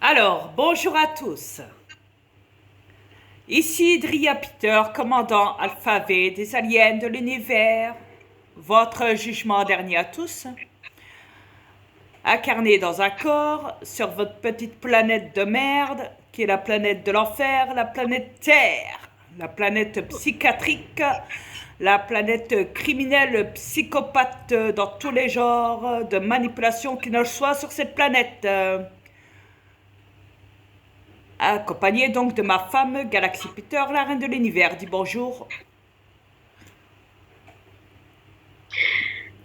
Alors, bonjour à tous. Ici Dria Peter, commandant alphabet des aliens de l'univers. Votre jugement dernier à tous. Incarné dans un corps, sur votre petite planète de merde, qui est la planète de l'enfer, la planète Terre, la planète psychiatrique, la planète criminelle, psychopathe dans tous les genres de manipulation qui ne soit sur cette planète. Accompagné donc de ma femme Galaxy Peter, la reine de l'univers. Dis bonjour.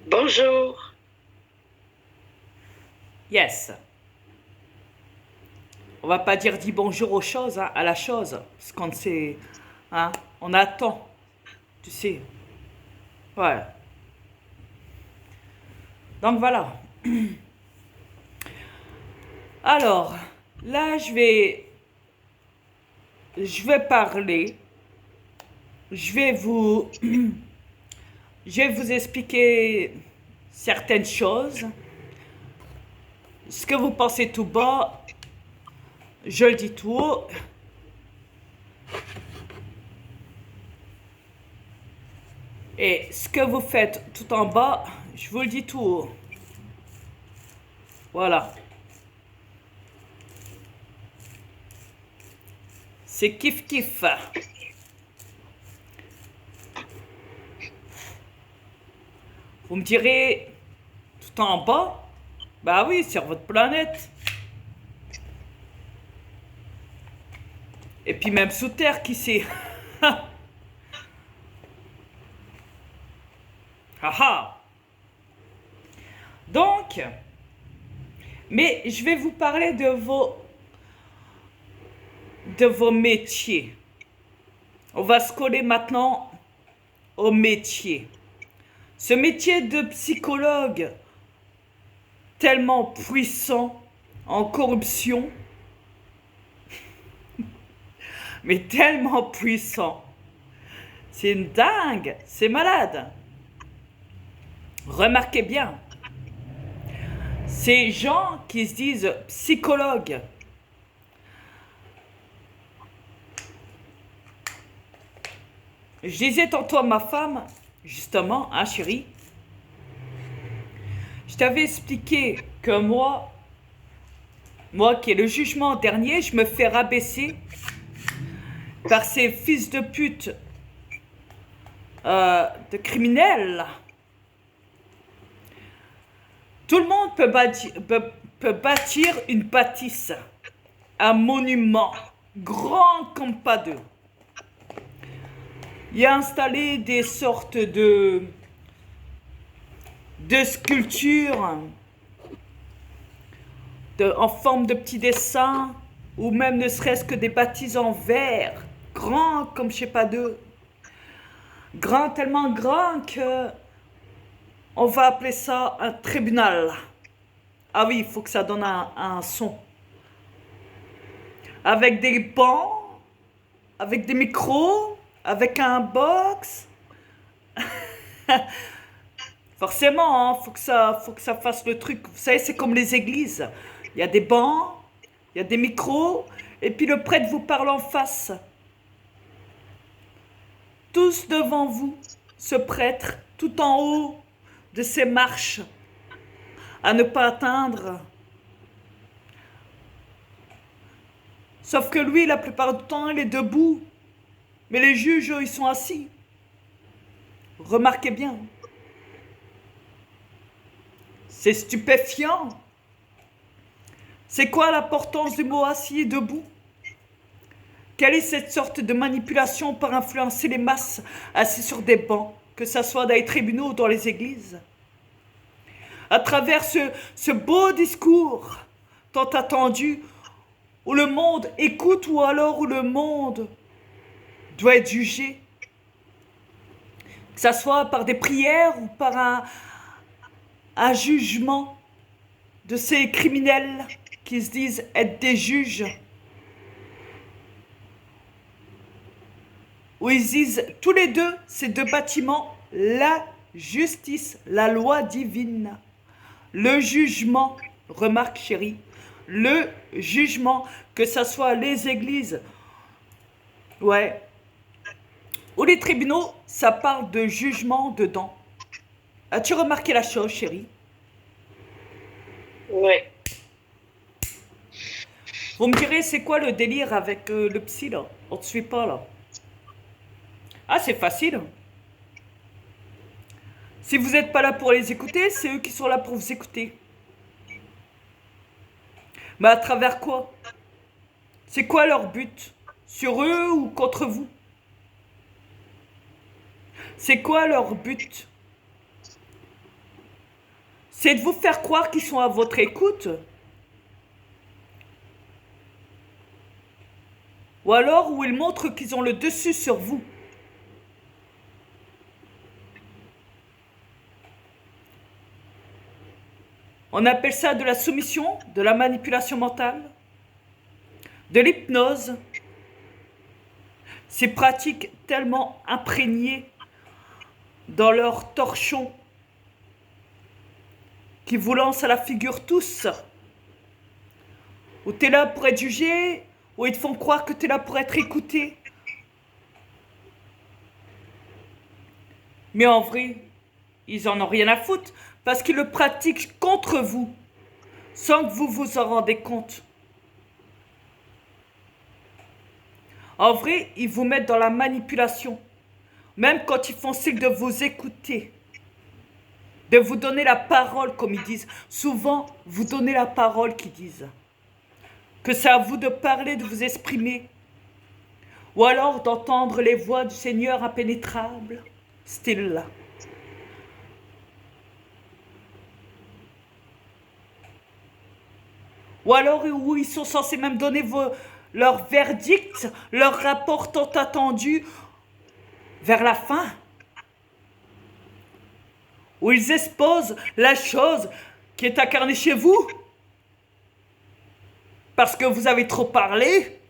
Bonjour. Yes. On va pas dire dis bonjour aux choses, hein, à la chose. Parce qu'on sait, hein, on attend. Tu sais. Ouais. Donc voilà. Alors, là je vais parler. Je vais vous, je vais vous expliquer certaines choses. Ce que vous pensez tout bas, je le dis tout haut. Et ce que vous faites tout en bas, je vous le dis tout haut. Voilà. C'est kiff kiff. Vous me direz, tout en bas, bah oui, sur votre planète. Et puis même sous terre, qui sait. Haha. Donc, mais je vais vous parler de vos métiers. On va se coller maintenant au métier. Ce métier de psychologue tellement puissant en corruption, mais tellement puissant. C'est une dingue, c'est malade. Remarquez bien, ces gens qui se disent psychologues, je disais tantôt à ma femme, justement, hein chérie, je t'avais expliqué que moi qui ai le jugement dernier, je me fais rabaisser par ces fils de pute de criminels. Tout le monde peut bâtir une bâtisse, un monument, grand comme pas deux. Il a installé des sortes de sculptures en forme de petits dessins, ou même ne serait-ce que des bâtisses en verre, grands comme je sais pas deux. Grand, tellement grand que on va appeler ça un tribunal. Ah oui, il faut que ça donne un son. Avec des bancs, avec des micros, avec un box. Forcément, hein, faut que ça fasse le truc. Vous savez, c'est comme les églises. Il y a des bancs, il y a des micros, et puis le prêtre vous parle en face. Tous devant vous, ce prêtre, tout en haut de ces marches à ne pas atteindre. Sauf que lui, la plupart du temps, il est debout. Mais les juges, eux, ils sont assis. Remarquez bien. C'est stupéfiant. C'est quoi l'importance du mot assis et debout? Quelle est cette sorte de manipulation pour influencer les masses assis sur des bancs, que ce soit dans les tribunaux ou dans les églises? À travers ce beau discours tant attendu, où le monde écoute ou alors où le monde doit être jugé, que ce soit par des prières ou par un jugement de ces criminels qui se disent être des juges, où ils disent tous les deux, ces deux bâtiments, la justice, la loi divine, le jugement, remarque chérie, le jugement, que ce soit les églises, ouais, ou les tribunaux, ça parle de jugement dedans. As-tu remarqué la chose, chérie? Ouais. Vous me direz, c'est quoi le délire avec le psy, là? On te suit pas, là. Ah, c'est facile. Si vous n'êtes pas là pour les écouter, c'est eux qui sont là pour vous écouter. Mais à travers quoi? C'est quoi leur but? Sur eux ou contre vous? C'est quoi leur but? C'est de vous faire croire qu'ils sont à votre écoute? Ou alors où ils montrent qu'ils ont le dessus sur vous? On appelle ça de la soumission, de la manipulation mentale, de l'hypnose. Ces pratiques tellement imprégnées dans leur torchon qui vous lancent à la figure tous. Où tu es là pour être jugé, où ils te font croire que tu es là pour être écouté. Mais en vrai, ils en ont rien à foutre parce qu'ils le pratiquent contre vous sans que vous vous en rendez compte. En vrai, ils vous mettent dans la manipulation. Même quand ils font signe de vous écouter, de vous donner la parole, comme ils disent. Souvent, vous donnez la parole qu'ils disent. Que c'est à vous de parler, de vous exprimer. Ou alors d'entendre les voix du Seigneur impénétrable. Style là. Ou alors où ils sont censés même donner leur verdict, leur rapport tant attendu vers la fin. Où ils exposent la chose qui est incarnée chez vous. Parce que vous avez trop parlé.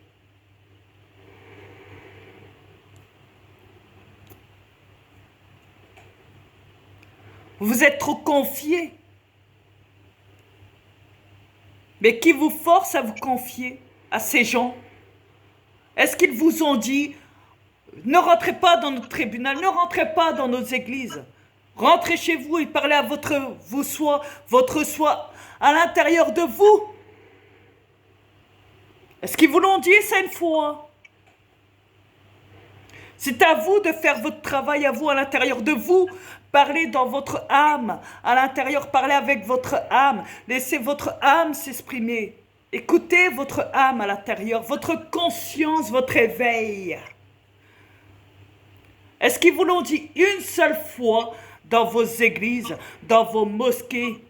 Vous êtes trop confié. Mais qui vous force à vous confier à ces gens? Est-ce qu'ils vous ont dit, ne rentrez pas dans notre tribunal, ne rentrez pas dans nos églises. Rentrez chez vous et parlez à votre soi à l'intérieur de vous. Est-ce qu'ils vous l'ont dit ça une fois? C'est à vous de faire votre travail à vous à l'intérieur de vous. Parlez dans votre âme, à l'intérieur, parlez avec votre âme. Laissez votre âme s'exprimer. Écoutez votre âme à l'intérieur, votre conscience, votre éveil. Est-ce qu'ils vous l'ont dit une seule fois dans vos églises, dans vos mosquées,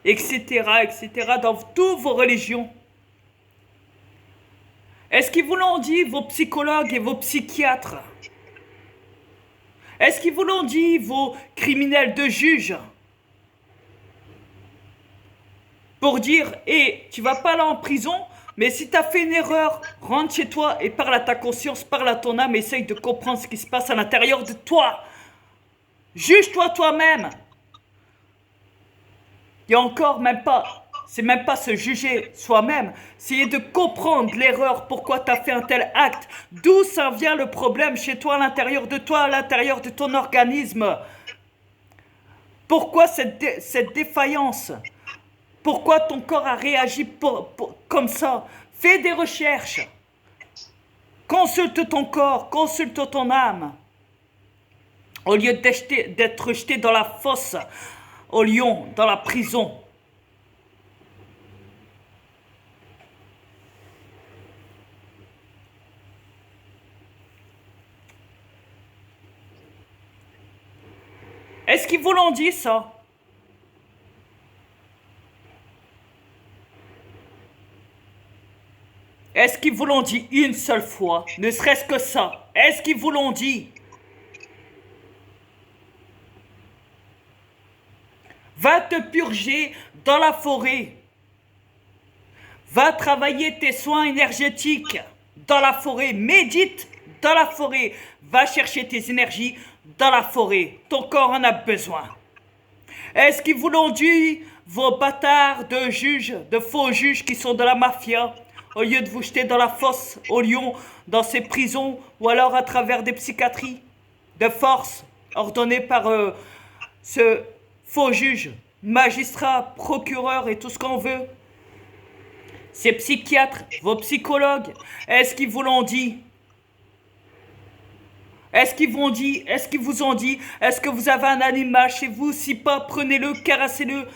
etc., etc., dans toutes vos religions? Est-ce qu'ils vous l'ont dit, vos psychologues et vos psychiatres? Est-ce qu'ils vous l'ont dit, vos criminels de juges? Pour dire, hé, tu vas pas là en prison, mais si tu as fait une erreur, rentre chez toi et parle à ta conscience, parle à ton âme, essaye de comprendre ce qui se passe à l'intérieur de toi. Juge-toi toi-même. Il y a encore même pas, c'est même pas se juger soi-même, c'est de comprendre l'erreur, pourquoi tu as fait un tel acte, d'où ça vient le problème chez toi, à l'intérieur de ton organisme. Pourquoi cette défaillance? Pourquoi ton corps a réagi comme ça? Fais des recherches. Consulte ton corps, consulte ton âme. Au lieu d'être jeté dans la fosse, au lion, dans la prison. Est-ce qu'ils vous l'ont dit ça? Est-ce qu'ils vous l'ont dit une seule fois? Ne serait-ce que ça. Est-ce qu'ils vous l'ont dit? Va te purger dans la forêt. Va travailler tes soins énergétiques dans la forêt. Médite dans la forêt. Va chercher tes énergies dans la forêt. Ton corps en a besoin. Est-ce qu'ils vous l'ont dit? vos bâtards de juges, de faux juges qui sont de la mafia, au lieu de vous jeter dans la fosse, au lion, dans ces prisons, ou alors à travers des psychiatries de force ordonnées par ce faux juge, magistrat, procureur et tout ce qu'on veut. Ces psychiatres, vos psychologues, est-ce qu'ils vous l'ont dit? Est-ce qu'ils vous ont dit? Est-ce qu'ils vous ont dit? Est-ce que vous avez un animal chez vous? Si pas, prenez-le, caressez-le,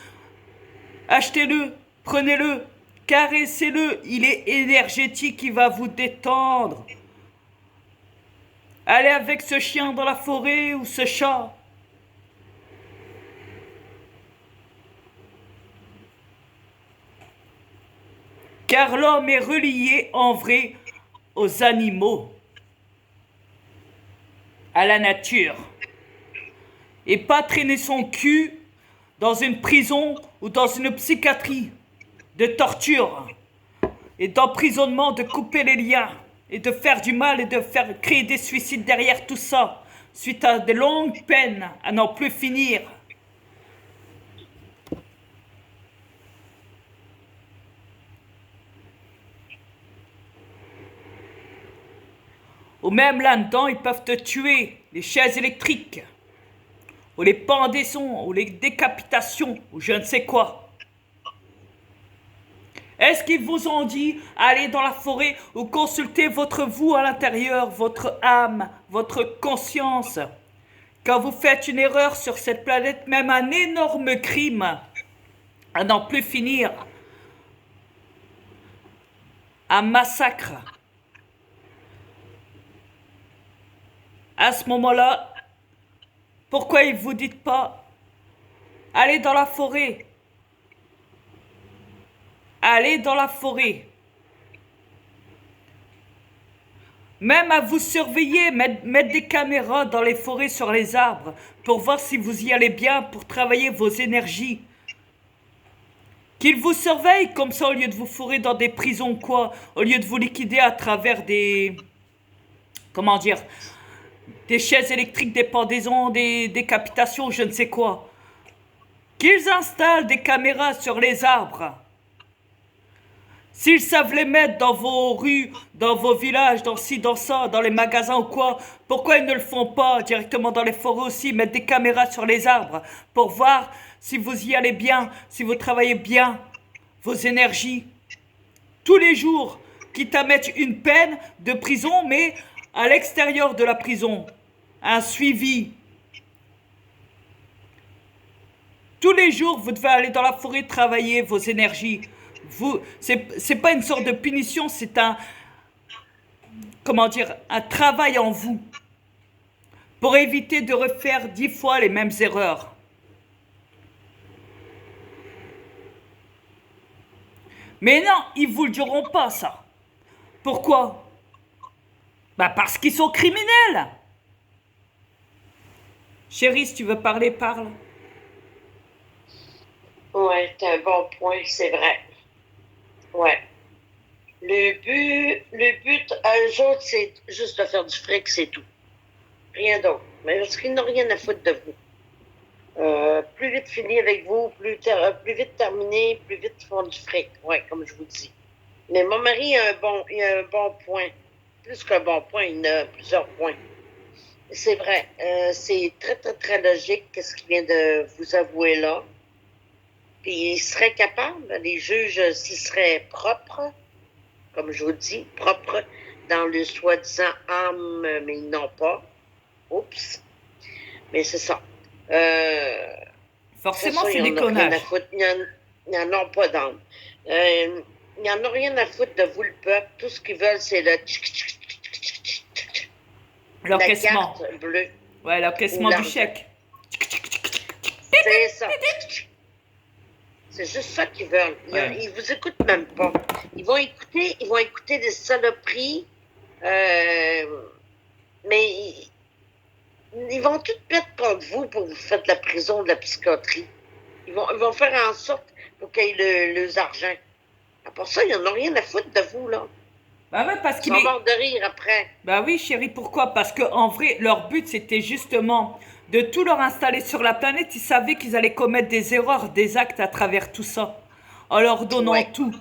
achetez-le, prenez-le, caressez-le. Il est énergétique, il va vous détendre. Allez avec ce chien dans la forêt ou ce chat. Car l'homme est relié en vrai aux animaux, à la nature. Et pas traîner son cul dans une prison ou dans une psychiatrie de torture et d'emprisonnement, de couper les liens et de faire du mal et de faire créer des suicides derrière tout ça, suite à de longues peines à n'en plus finir. Ou même là-dedans, ils peuvent te tuer, les chaises électriques, ou les pendaisons, ou les décapitations, ou je ne sais quoi. Est-ce qu'ils vous ont dit, allez dans la forêt ou consultez votre vous à l'intérieur, votre âme, votre conscience? Quand vous faites une erreur sur cette planète, même un énorme crime, à n'en plus finir, un massacre, à ce moment-là, pourquoi ils ne vous dites pas, allez dans la forêt, allez dans la forêt. Même à vous surveiller, mettre des caméras dans les forêts sur les arbres pour voir si vous y allez bien, pour travailler vos énergies. Qu'ils vous surveillent comme ça au lieu de vous fourrer dans des prisons quoi, au lieu de vous liquider à travers des... Comment dire? Des chaises électriques, des pendaisons, des décapitations, je ne sais quoi. Qu'ils installent des caméras sur les arbres. S'ils savent les mettre dans vos rues, dans vos villages, dans ci, dans ça, dans les magasins ou quoi, pourquoi ils ne le font pas directement dans les forêts aussi, mettre des caméras sur les arbres pour voir si vous y allez bien, si vous travaillez bien, vos énergies, tous les jours, quitte à mettre une peine de prison, mais à l'extérieur de la prison, un suivi. Tous les jours, vous devez aller dans la forêt travailler vos énergies. C'est pas une sorte de punition, c'est un, comment dire, un travail en vous pour éviter de refaire 10 fois les mêmes erreurs. Mais non, ils vous le diront pas ça. Pourquoi? Bah parce qu'ils sont criminels. Chérie, si tu veux parler, parle. Ouais, c'est un bon point, c'est vrai. Ouais. Le but à eux autres, c'est juste de faire du fric, c'est tout. Rien d'autre. Mais parce qu'ils n'ont rien à foutre de vous. Plus vite fini avec vous, plus vite terminé, plus vite ils font du fric. Ouais, comme je vous dis. Mais mon mari il a un bon point. Plus qu'un bon point, il a plusieurs points. C'est vrai. C'est très, très, très logique ce qu'il vient de vous avouer là. Puis ils seraient capables, les juges, s'ils seraient propres, comme je vous dis, propres dans le soi-disant âme, mais ils n'ont pas. Oups. Mais c'est ça. Forcément, ça, c'est ils des en ont rien à connards. foutre. Ils n'en ont pas d'âme. Ils n'en ont rien à foutre de vous, le peuple. Tout ce qu'ils veulent, c'est la L'encaissement. carte bleue Ouais, ou l'encaissement du l'argent. chèque. C'est ça. C'est juste ça qu'ils veulent. Ouais. Ils vous écoutent même pas. Ils vont écouter des saloperies, mais ils vont tout mettre contre vous pour vous faire de la prison, de la psychiatrie. Ils vont faire en sorte pour qu'ils aient le argent. À part ça, ils n'en ont rien à foutre de vous, là. Bah ouais, Ils vont mordre de rire après. Bah oui, chérie, pourquoi? Parce que en vrai, leur but, c'était justement de tout leur installer sur la planète, ils savaient qu'ils allaient commettre des erreurs, des actes à travers tout ça, en leur donnant Ouais, tout.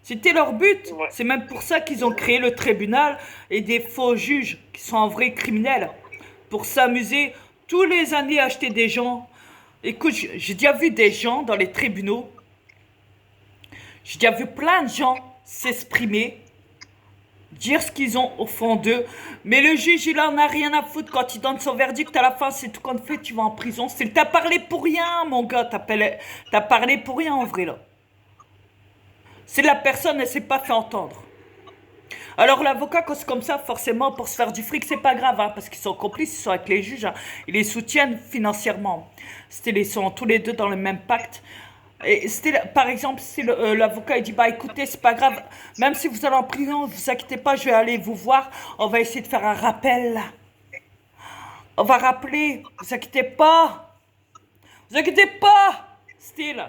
C'était leur but. ouais. C'est même pour ça qu'ils ont créé le tribunal et des faux juges qui sont en vrai criminels. Pour s'amuser tous les années à acheter des gens. Écoute, j'ai déjà vu des gens dans les tribunaux. J'ai déjà vu plein de gens s'exprimer, dire ce qu'ils ont au fond d'eux. Mais le juge, il en a rien à foutre quand il donne son verdict. À la fin, c'est tout compte fait, tu vas en prison. T'as parlé pour rien, mon gars. T'as parlé pour rien en vrai, là. C'est la personne, elle s'est pas fait entendre. Alors l'avocat, quand c'est comme ça, forcément, pour se faire du fric, c'est pas grave, hein, parce qu'ils sont complices, ils sont avec les juges, hein, ils les soutiennent financièrement. Ils sont tous les deux dans le même pacte. Et par exemple, si l'avocat il dit, bah écoutez, c'est pas grave, même si vous allez en prison, ne vous inquiétez pas, je vais aller vous voir, on va essayer de faire un rappel. On va rappeler, vous inquiétez pas, vous inquiétez pas, style.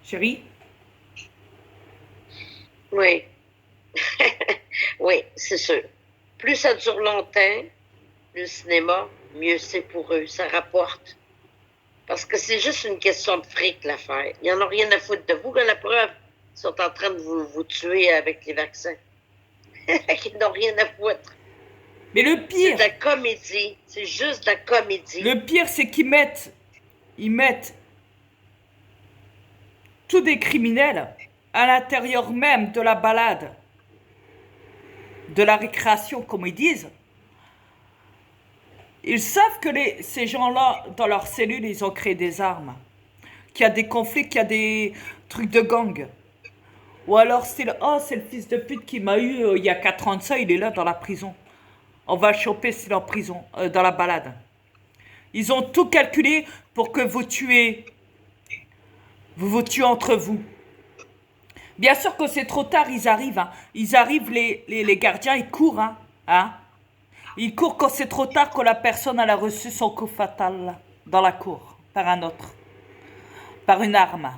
Chérie, Oui, oui, c'est sûr. Plus ça dure longtemps, le cinéma, mieux c'est pour eux, ça rapporte. Parce que c'est juste une question de fric, l'affaire. Ils n'en ont rien à foutre de vous, quand la preuve, ils sont en train de vous tuer avec les vaccins. Ils n'ont rien à foutre. mais C'est de la comédie, c'est juste de la comédie. le pire, c'est ils mettent tous des criminels à l'intérieur même de la balade, de la récréation, comme ils disent. Ils savent que ces gens-là, dans leur cellule, ils ont créé des armes, qu'il y a des conflits, qu'il y a des trucs de gang. Ou alors c'est le fils de pute qui m'a eu il y a 4 ans de ça, il est là dans la prison. On va le choper, c'est en prison, dans la balade. Ils ont tout calculé pour que vous vous tuez entre vous. Bien sûr que c'est trop tard, ils arrivent. Hein. Ils arrivent, les gardiens, ils courent. Hein. Ils courent quand c'est trop tard, quand la personne elle a reçu son coup fatal dans la cour, par un autre, par une arme.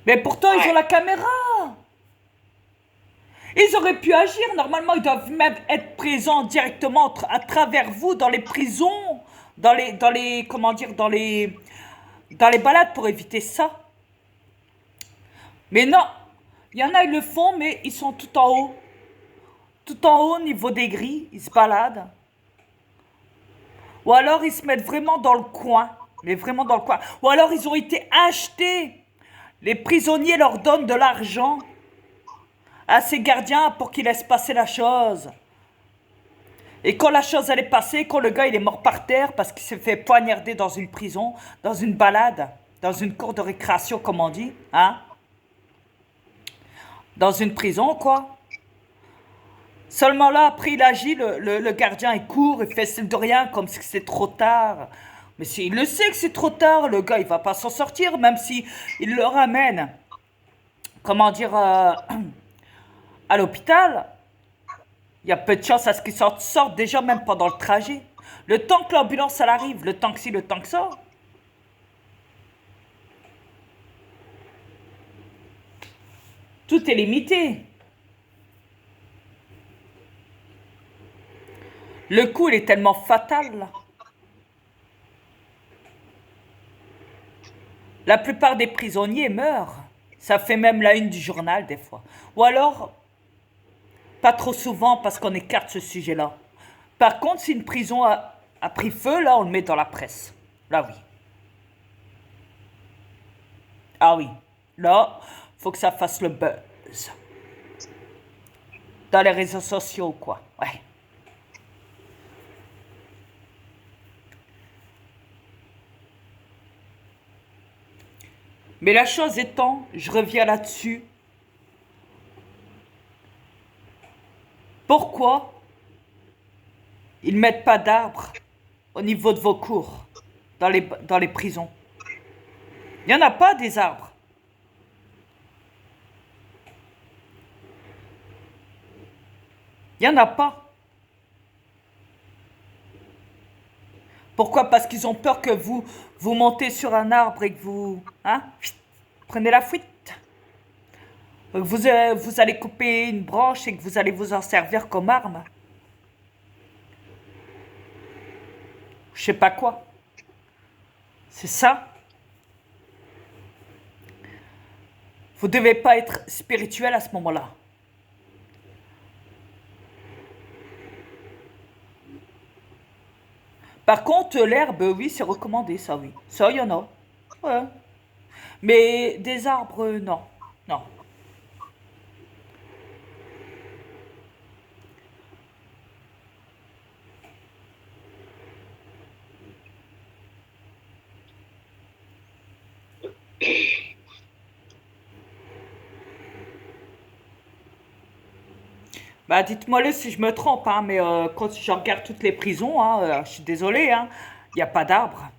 Mais pourtant, ils ont Ouais, la caméra. Ils auraient pu agir. Normalement, ils doivent même être présents directement à travers vous dans les prisons, comment dire, dans les balades pour éviter ça. Mais non, il y en a, ils le font, mais ils sont tout en haut. Tout en haut, au niveau des grilles, ils se baladent. Ou alors, ils se mettent vraiment dans le coin. Mais vraiment dans le coin. Ou alors, ils ont été achetés. Les prisonniers leur donnent de l'argent à ces gardiens pour qu'ils laissent passer la chose. Et quand la chose elle est passée, quand le gars il est mort par terre parce qu'il s'est fait poignarder dans une prison, dans une balade, dans une cour de récréation comme on dit, hein, dans une prison quoi. Seulement là, après il agit, le gardien il court, il fait style de rien comme si c'est trop tard. Mais s'il le sait que c'est trop tard, le gars il va pas s'en sortir, même si il le ramène, comment dire, à l'hôpital. Il y a peu de chance à ce qu'ils sortent déjà même pendant le trajet. Le temps que l'ambulance elle arrive, le temps que ci, le temps que ça. Tout est limité. Le coup, il est tellement fatal, là. La plupart des prisonniers meurent. Ça fait même la une du journal, des fois. Ou alors, pas trop souvent, parce qu'on écarte ce sujet-là. Par contre, si une prison a pris feu, là, on le met dans la presse. Là, oui. Ah oui. Là, faut que ça fasse le buzz. Dans les réseaux sociaux, quoi. Ouais. Mais la chose étant, je reviens là-dessus. Pourquoi ils ne mettent pas d'arbres au niveau de vos cours, dans les prisons? Il n'y en a pas des arbres. Il n'y en a pas. Pourquoi? Parce qu'ils ont peur que vous montez sur un arbre et que vous prenez la fuite. Vous allez couper une branche et que vous allez vous en servir comme arme. Je sais pas quoi. C'est ça. Vous devez pas être spirituel à ce moment-là. Par contre, l'herbe, oui, c'est recommandé, ça, oui. Ça, il y en a. Ouais. Mais des arbres, non. Non. Bah, dites-moi-le si je me trompe, hein, mais quand je regarde toutes les prisons, hein, je suis désolé, hein, il n'y a pas d'arbres.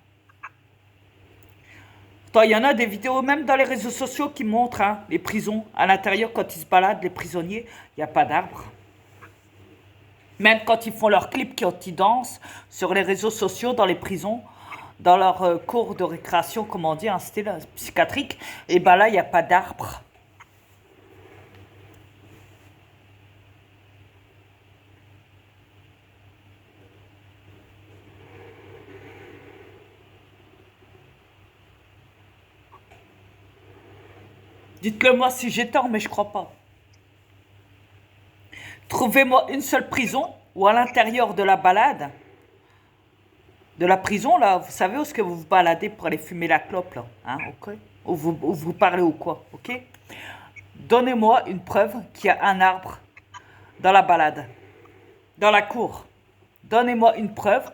Attends, il y en a des vidéos même dans les réseaux sociaux qui montrent hein, les prisons. À l'intérieur, quand ils se baladent, les prisonniers, il n'y a pas d'arbres. Même quand ils font leurs clips, quand ils dansent sur les réseaux sociaux, dans les prisons, dans leur cours de récréation, comme on dit, un style psychiatrique, et ben là, il n'y a pas d'arbres. Dites-le moi si j'ai tort, mais je crois pas. Trouvez-moi une seule prison où à l'intérieur de la balade, de la prison, là, vous savez où est-ce que vous vous baladez pour aller fumer la clope, là, hein, ok? Où vous parlez ou quoi, ok? Donnez-moi une preuve qu'il y a un arbre dans la balade, dans la cour. Donnez-moi une preuve,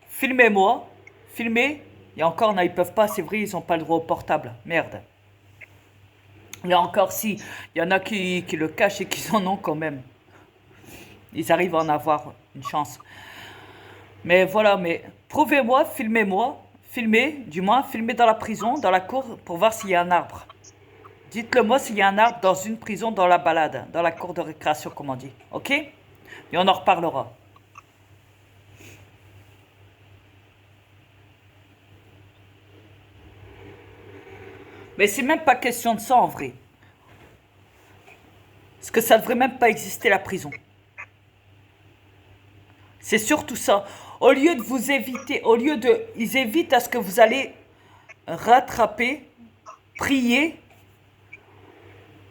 filmez-moi, filmez. Et encore, non, ils peuvent pas, c'est vrai, ils n'ont pas le droit au portable, merde. Il y a encore si, il y en a qui le cachent et qui en ont quand même. Ils arrivent à en avoir une chance. Mais voilà, mais prouvez-moi, filmez-moi, filmez, du moins, filmez dans la prison, dans la cour, pour voir s'il y a un arbre. Dites-le moi s'il y a un arbre dans une prison, dans la balade, dans la cour de récréation, comme on dit. Ok? Et on en reparlera. Mais c'est même pas question de ça en vrai. Parce que ça devrait même pas exister la prison. C'est surtout ça. Au lieu de vous éviter, au lieu de... Ils évitent à ce que vous allez rattraper, prier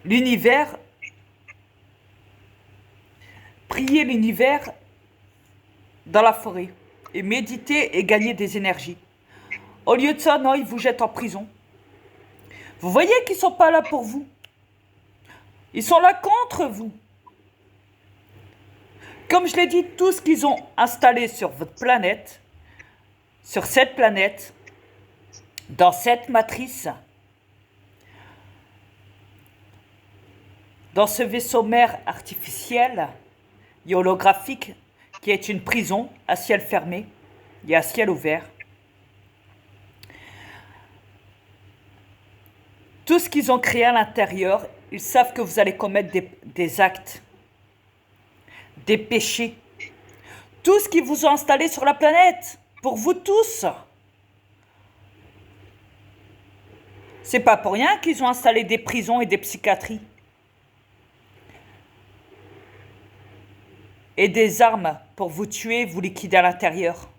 l'univers, prier l'univers dans la forêt et méditer et gagner des énergies. Au lieu de ça, non, ils vous jettent en prison. Vous voyez qu'ils ne sont pas là pour vous. Ils sont là contre vous. Comme je l'ai dit, tout ce qu'ils ont installé sur votre planète, sur cette planète, dans cette matrice, dans ce vaisseau mère artificiel et holographique qui est une prison à ciel fermé et à ciel ouvert, tout ce qu'ils ont créé à l'intérieur, ils savent que vous allez commettre des actes, des péchés. Tout ce qu'ils vous ont installé sur la planète, pour vous tous. C'est pas pour rien qu'ils ont installé des prisons et des psychiatries. Et des armes pour vous tuer, vous liquider à l'intérieur.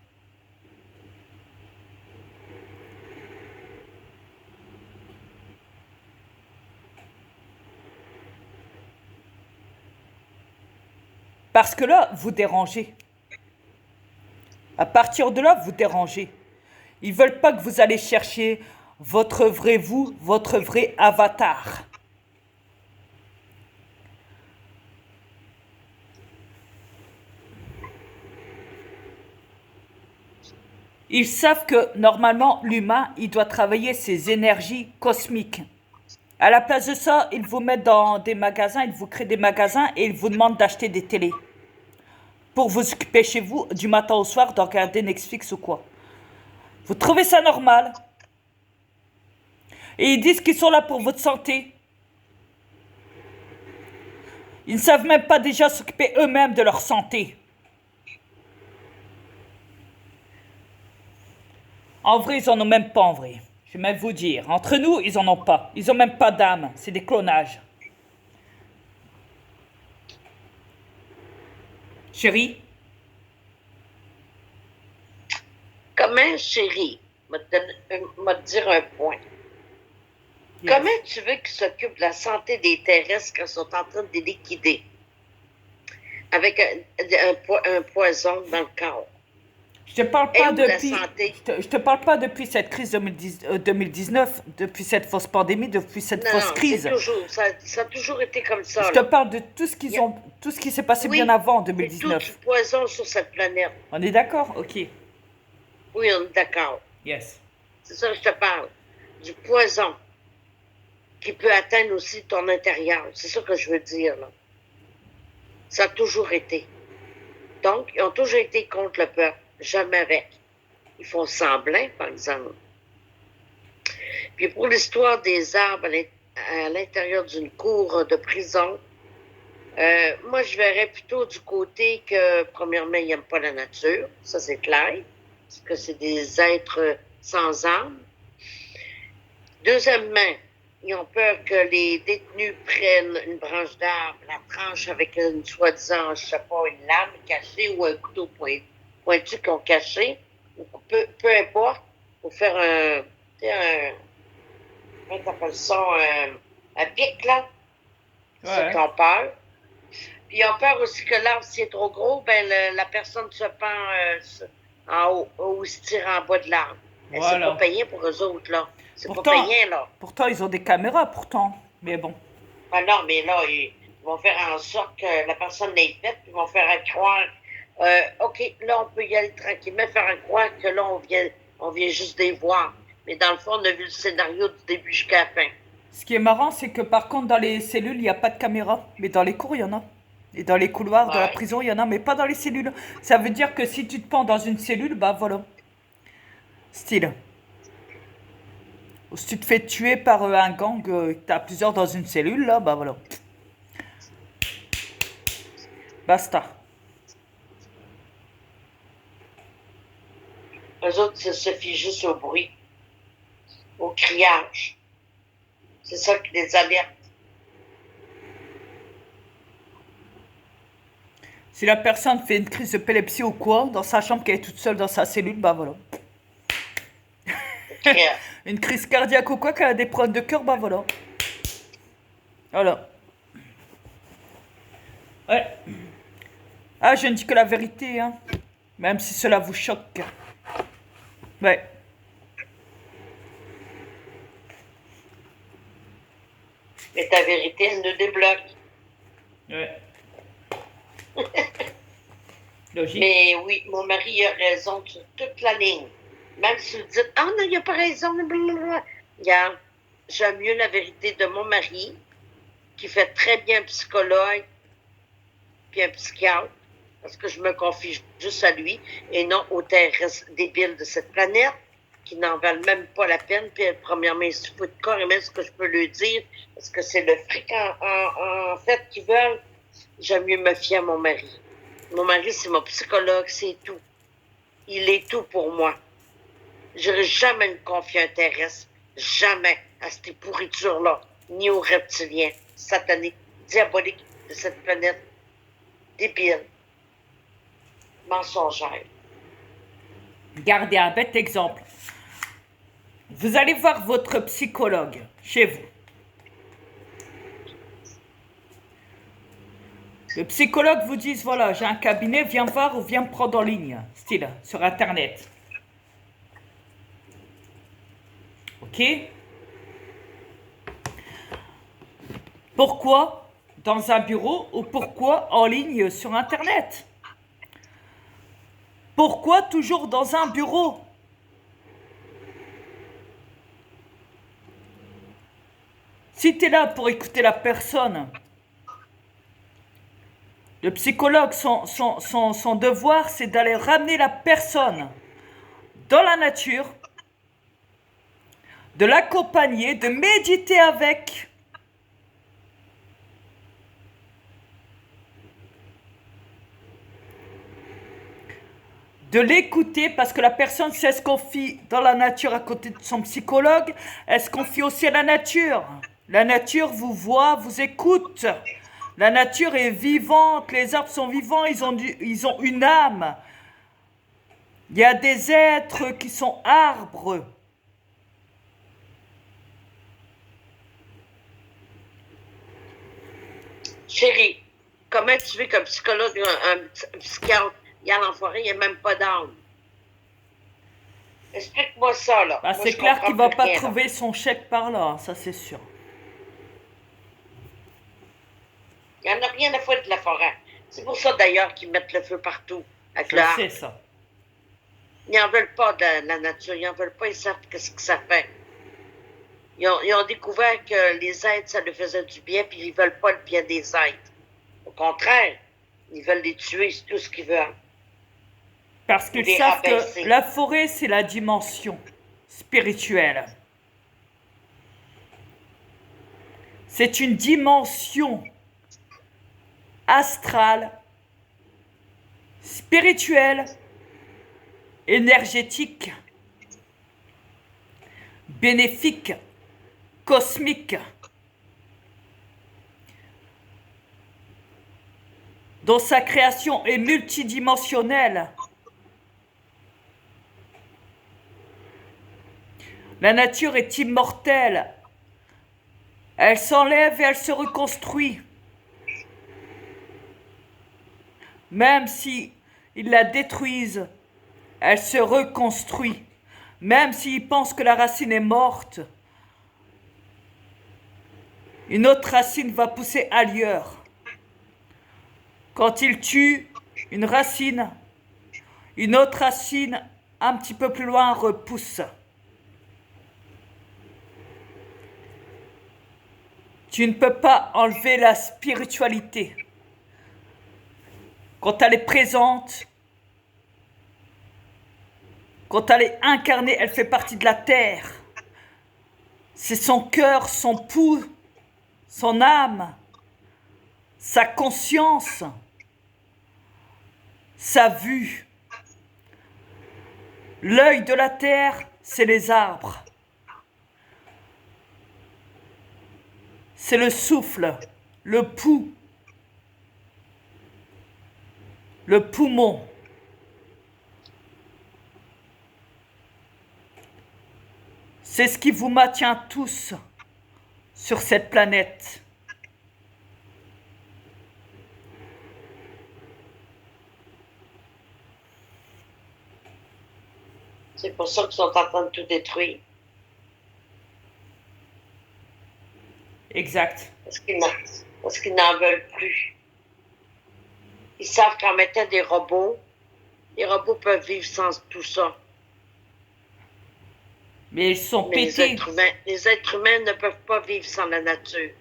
Parce que là, vous dérangez. À partir de là, vous dérangez. Ils veulent pas que vous allez chercher votre vrai vous, votre vrai avatar. Ils savent que normalement, l'humain, il doit travailler ses énergies cosmiques. À la place de ça, ils vous mettent dans des magasins, ils vous créent des magasins et ils vous demandent d'acheter des télés. Pour vous occuper chez vous du matin au soir de regarder Netflix ou quoi. Vous trouvez ça normal? Et ils disent qu'ils sont là pour votre santé. Ils ne savent même pas déjà s'occuper eux-mêmes de leur santé. En vrai, ils en ont même pas en vrai. Je vais même vous dire. Entre nous, ils en ont pas. Ils ont même pas d'âme. C'est des clonages. Chérie? Comment, chérie, m'a te dire un point. Yes. Comment tu veux qu'ils s'occupent de la santé des terrestres quand ils sont en train de les liquider avec un poison dans le corps? Je te parle Et pas où la depuis. santé? Je te parle pas depuis cette crise 2019, depuis cette fausse pandémie, depuis cette fausse Non, c'est crise. toujours, ça a toujours été comme Je ça, te là. parle de tout ce qu'ils ont, tout ce qui s'est passé bien Oui, avant en c'est tout du 2019. poison sur cette planète. On est d'accord? Ok. Oui, on est d'accord. Yes. C'est ça que je te parle. Du poison qui peut atteindre aussi ton intérieur. C'est ça que je veux dire, là. Ça a toujours été. Donc, ils ont toujours été contre le peuple, jamais avec. Ils font semblant, par exemple. Puis pour l'histoire des arbres à l'intérieur d'une cour de prison, moi, je verrais plutôt du côté que, premièrement, ils n'aiment pas la nature, ça c'est clair, parce que c'est des êtres sans âme. Deuxièmement, ils ont peur que les détenus prennent une branche d'arbre, la tranchent avec une soi-disant, je sais pas, une lame cachée ou un couteau pointu qu'ils ont caché, ou peu importe, pour faire comment t'appelles ça, un pic, là. C'est ça qu'ils ont peur. Puis ils ont peur aussi que l'arbre, s'il est trop gros, ben la personne se pend en haut ou se tire en bas de l'arbre. Voilà. C'est pas payant pour eux autres, là. C'est pas Pourtant, payant, là. pourtant, ils ont des caméras, pourtant. Mais bon. Ah non, mais là, ils vont faire en sorte que la personne l'ait faite, puis ils vont faire croire, OK, là, on peut y aller tranquillement, faire croire que là, on vient juste les voir. Mais dans le fond, on a vu le scénario du début jusqu'à la fin. Ce qui est marrant, c'est que par contre, dans les cellules, il n'y a pas de caméra. Mais dans les cours, il y en a. Et dans les couloirs de la Ouais. prison, il y en a, mais pas dans les cellules. Ça veut dire que si tu te pends dans une cellule, bah voilà. Style. Ou si tu te fais tuer par un gang, que t'as plusieurs dans une cellule, là, bah voilà. Basta. Eux autres, ça se fie juste au bruit, au criage. C'est ça qui les alerte. Si la personne fait une crise d'épilepsie ou quoi, dans sa chambre, qu'elle est toute seule dans sa cellule, bah voilà. Criage. Une crise cardiaque ou quoi, qu'elle a des problèmes de cœur, bah voilà. Voilà. Ouais. Ah, je ne dis que la vérité, hein. Même si cela vous choque. Ouais. Mais ta vérité, elle nous débloque. Ouais. Logique. Mais oui, mon mari a raison sur toute la ligne. Même si vous dites, ah non, il n'a pas raison, blablabla. Regarde, j'aime mieux la vérité de mon mari, qui fait très bien un psychologue, puis un psychiatre, parce que je me confie juste à lui, et non aux terrestres débiles de cette planète, qui n'en valent même pas la peine. Puis premièrement, ils se foutent carrément ce que je peux lui dire, parce que c'est le fric en fait qu'ils veulent. J'aime mieux me fier à mon mari. Mon mari, c'est mon psychologue, c'est tout. Il est tout pour moi. Je n'aurais jamais me confier à un terrestre, jamais à ces pourritures-là, ni aux reptiliens, sataniques, diaboliques de cette planète, débiles, mensongères. Gardez un bête exemple. Vous allez voir votre psychologue chez vous. Le psychologue vous dit, voilà, j'ai un cabinet, viens voir ou viens me prendre en ligne, style, sur Internet. Ok? Pourquoi dans un bureau ou pourquoi en ligne sur Internet? Pourquoi toujours dans un bureau? Si tu es là pour écouter la personne, le psychologue, son devoir, c'est d'aller ramener la personne dans la nature, de l'accompagner, de méditer avec. De l'écouter parce que la personne, si elle se confie dans la nature à côté de son psychologue, elle se confie aussi à la nature. La nature vous voit, vous écoute. La nature est vivante, les arbres sont vivants, ils ont une âme. Il y a des êtres qui sont arbres. Chérie, comment tu veux qu'un psychologue, un psychiatre, il y a l'enfoiré, il n'y a même pas d'âme? Explique-moi ça, là. Bah, Moi, c'est je clair comprends qu'il va plus pas rien, là. trouver son chèque par là, ça c'est sûr. Il n'y en a rien à foutre de la forêt. C'est pour ça, d'ailleurs, qu'ils mettent le feu partout, avec Je le sais arbre. ça. Ils n'en veulent pas de la nature, ils n'en veulent pas, ils savent ce que ça fait. Ils ont découvert que les êtres, ça leur faisait du bien, puis ils ne veulent pas le bien des êtres. Au contraire, ils veulent les tuer, c'est tout ce qu'ils veulent. Parce Ou qu'ils les savent que rabaisser. la forêt, c'est la dimension spirituelle. C'est une dimension astrale, spirituelle, énergétique, bénéfique, cosmique, dont sa création est multidimensionnelle. La nature est immortelle. Elle s'enlève et elle se reconstruit. Même si ils la détruisent, elle se reconstruit. Même s'ils pensent que la racine est morte, une autre racine va pousser ailleurs. Quand ils tuent une racine, une autre racine un petit peu plus loin repousse. Tu ne peux pas enlever la spiritualité. Quand elle est présente, quand elle est incarnée, elle fait partie de la terre. C'est son cœur, son pouls, son âme, sa conscience, sa vue. L'œil de la terre, c'est les arbres. C'est le souffle, le pouls, le poumon. C'est ce qui vous maintient tous sur cette planète. C'est pour ça qu'ils sont en train de tout détruire. Exact. Parce qu'ils n'en veulent plus. Ils savent qu'en mettant des robots, les robots peuvent vivre sans tout ça. Mais ils sont Mais pétés. les êtres humains ne peuvent pas vivre sans la nature.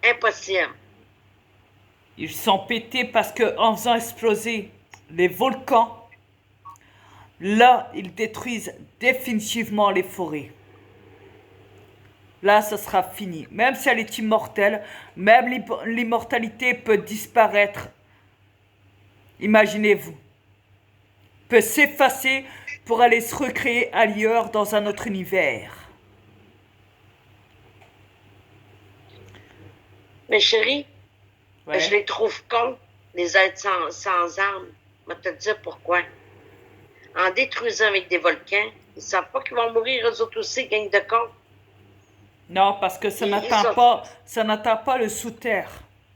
Impossible. Ils sont pétés parce qu'en faisant exploser les volcans, là, ils détruisent définitivement les forêts. Là, ça sera fini. Même si elle est immortelle, même l'immortalité peut disparaître. Imaginez-vous. Peut s'effacer pour aller se recréer ailleurs dans un autre univers. Mais chérie, Ouais. je les trouve cons, les êtres sans âme. Je vais te dire pourquoi. En détruisant avec des volcans, ils ne savent pas qu'ils vont mourir eux autres aussi, gang de cons. Non, parce que ça n'atteint pas le sous-terre.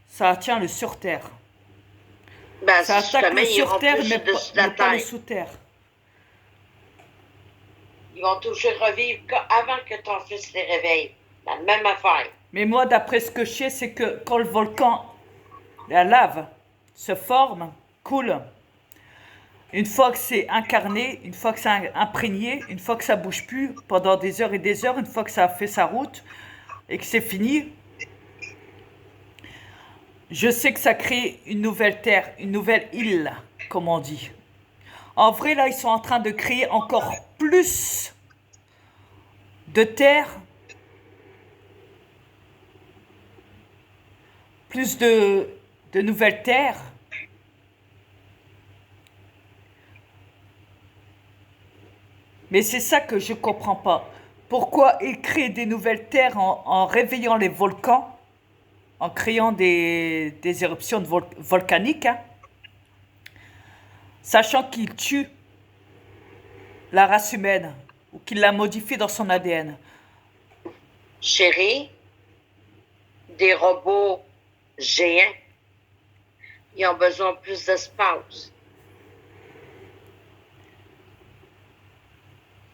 Ça atteint le sur-terre. Ben, Ça c'est attaque justement, le ils iront sur-terre, toucher mais dessus de la pas le terre. sous-terre. Ils vont toucher revivre avant que ton fils les réveille. La même affaire. Mais moi, d'après ce que je sais, c'est que quand le volcan, la lave, se forme, coule, une fois que c'est incarné, une fois que c'est imprégné, une fois que ça bouge plus, pendant des heures et des heures, une fois que ça a fait sa route et que c'est fini, je sais que ça crée une nouvelle terre, une nouvelle île, comme on dit. En vrai, là, ils sont en train de créer encore plus de terre, plus de nouvelles terres. Mais c'est ça que je comprends pas. Pourquoi ils créent des nouvelles terres en réveillant les volcans en créant des éruptions volcaniques, hein, sachant qu'ils tuent la race humaine ou qu'ils la modifient dans son ADN. Chérie, des robots géants, ils ont besoin de plus d'espace.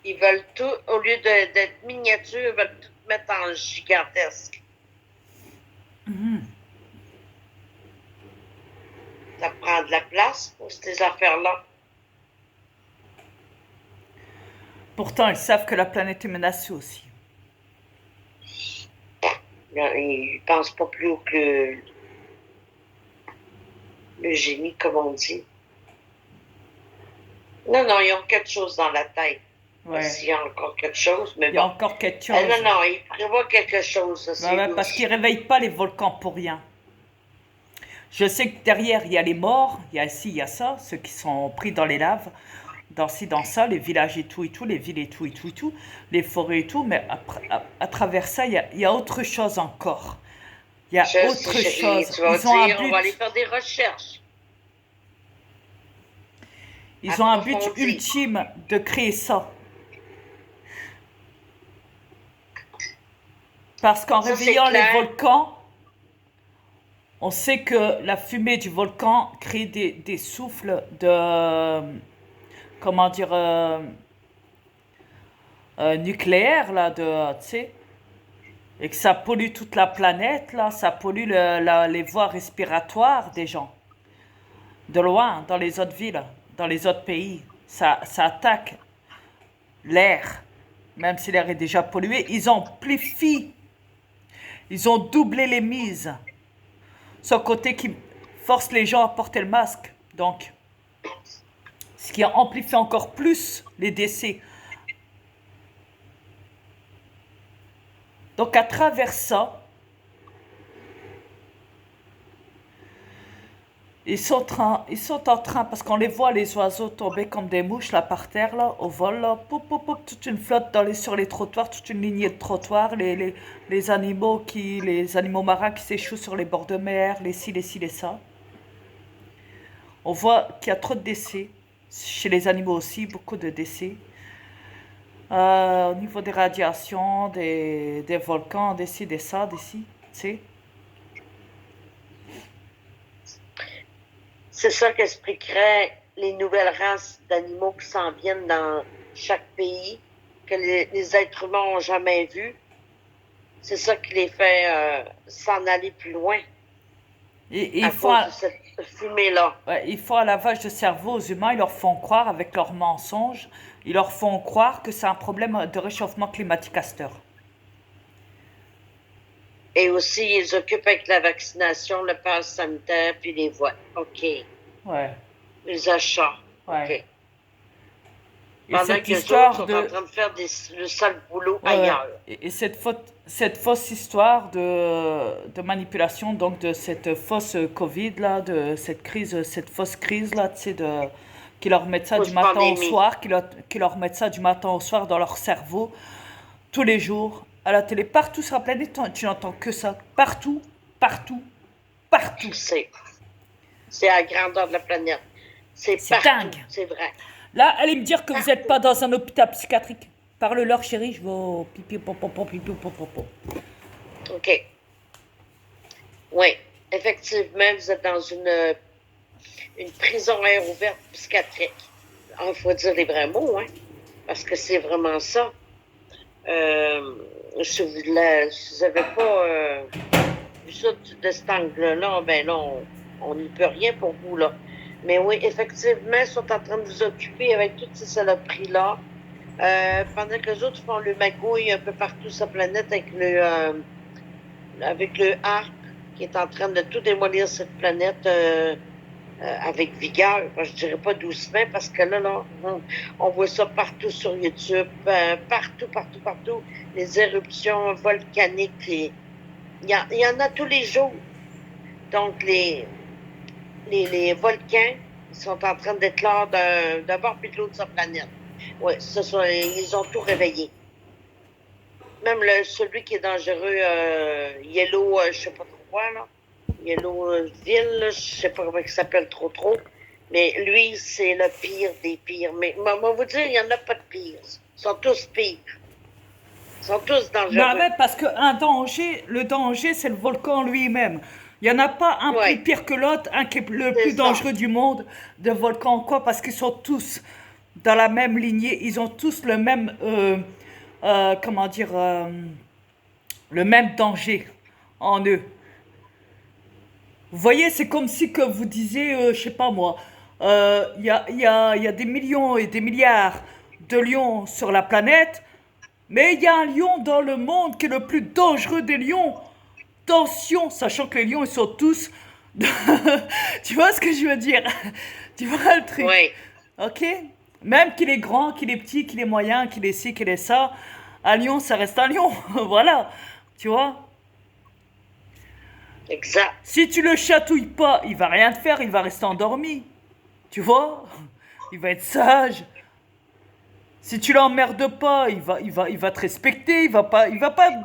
Ils veulent tout, au lieu d'être miniatures, ils veulent tout mettre en gigantesque. Ça prend de la place pour ces affaires-là. Pourtant, ils savent que la planète est menacée aussi. Ils ne pensent pas plus haut que le génie, comme on dit. Non, non, ils ont quelque chose dans la tête. Ouais. S'il y a encore quelque chose, mais Il y a bon. encore quelque chose. Non, non, ils prévoient quelque chose. Ça, Ouais, parce qu'ils ne réveillent pas les volcans pour rien. Je sais que derrière, il y a les morts, il y a ci, il y a ça, ceux qui sont pris dans les laves, dans ci, dans ça, les villages et tout, les villes et tout, les forêts et tout, mais à travers ça, il y a autre chose encore. Il y a autre chose. Tu vas dire, on va aller faire des recherches. Ils ont un but ultime de créer ça. Parce qu'en réveillant les volcans, on sait que la fumée du volcan crée des souffles de, comment dire, nucléaires, là, tu sais, et que ça pollue toute la planète, là, ça pollue les voies respiratoires des gens. De loin, dans les autres villes, dans les autres pays, ça attaque l'air, même si l'air est déjà pollué, ils amplifient, ils ont doublé les mises. Ce côté qui force les gens à porter le masque. Donc, ce qui amplifie encore plus les décès. Donc, à travers ça, ils sont en train, parce qu'on les voit, les oiseaux tomber comme des mouches, là, par terre, là, au vol, là, toute une flotte sur les trottoirs, toute une lignée de trottoirs, les animaux marins qui s'échouent sur les bords de mer, les ci, les ça. On voit qu'il y a trop de décès, chez les animaux aussi, beaucoup de décès. Au niveau des radiations, des volcans, des ci, tu sais. C'est ça qu'expliquerait les nouvelles races d'animaux qui s'en viennent dans chaque pays, que les êtres humains n'ont jamais vu. C'est ça qui les fait s'en aller plus loin. Et à cause de cette fumée-là. Ouais, ils font un lavage de cerveau aux humains, ils leur font croire, avec leurs mensonges, ils leur font croire que c'est un problème de réchauffement climatique à cette heure. Et aussi, ils occupent avec la vaccination, le pass sanitaire, puis les voies. OK. Ouais. Les achats. Ouais. OK. Et Pendant cette que les histoire autres sont en train de faire le sale boulot ailleurs. Et cette fausse histoire de manipulation, donc de cette fausse Covid là, de cette fausse crise là, tu sais, qui leur mettent ça du matin au soir, qui leur mettent ça du matin au soir dans leur cerveau, tous les jours, à la télé, partout sur la planète, tu n'entends que ça, partout. C'est à la grandeur de la planète. C'est dingue. C'est vrai. Là, allez me dire que vous n'êtes pas dans un hôpital psychiatrique. Parle-leur, chérie, je vais au pipi, popo. OK. Oui, effectivement, vous êtes dans une prison à air ouverte psychiatrique. Il faut dire les vrais mots, hein, parce que c'est vraiment ça. Si vous n'avez pas vu ça de cet angle-là, ben là, on n'y peut rien pour vous, là. Mais oui, effectivement, ils sont en train de vous occuper avec toutes ces saloperies-là. Pendant que les autres font le magouille un peu partout sur la planète avec le HAARP, qui est en train de tout démolir cette planète avec vigueur. Enfin, je dirais pas doucement, parce que là, on voit ça partout sur YouTube, partout. Les éruptions volcaniques, il y en a tous les jours. Donc, les volcans, ils sont en train d'éclore d'un bord puis de l'autre de sa planète. Oui, ils ont tout réveillé. Même celui qui est dangereux, Yellow, je sais pas trop quoi, là. Yellowville, là, je sais pas comment il s'appelle trop. Mais lui, c'est le pire des pires. Mais moi, vous dire, il n'y en a pas de pire. Ils sont tous pires. Ils sont tous Bah dangereux. ouais, parce qu'un danger, le danger, c'est le volcan lui-même. Il n'y en a pas un plus Oui, pire que l'autre, un qui est le c'est plus ça. dangereux du monde de volcan. Quoi? Parce qu'ils sont tous dans la même lignée, ils ont tous le même, comment dire, le même danger en eux. Vous voyez, c'est comme si que vous disiez, je sais pas moi, il y a des millions et des milliards de lions sur la planète, mais il y a un lion dans le monde qui est le plus dangereux des lions. Attention, sachant que les lions, ils sont tous... Tu vois ce que je veux dire? Tu vois le truc? Oui, Ok? Même qu'il est grand, qu'il est petit, qu'il est moyen, qu'il est ci, qu'il est ça, un lion, ça reste un lion. Voilà. Tu vois? exact. Si tu le chatouilles pas, il va rien te faire, il va rester endormi. Tu vois? Il va être sage. Si tu l'emmerdes pas, il va te respecter, il va pas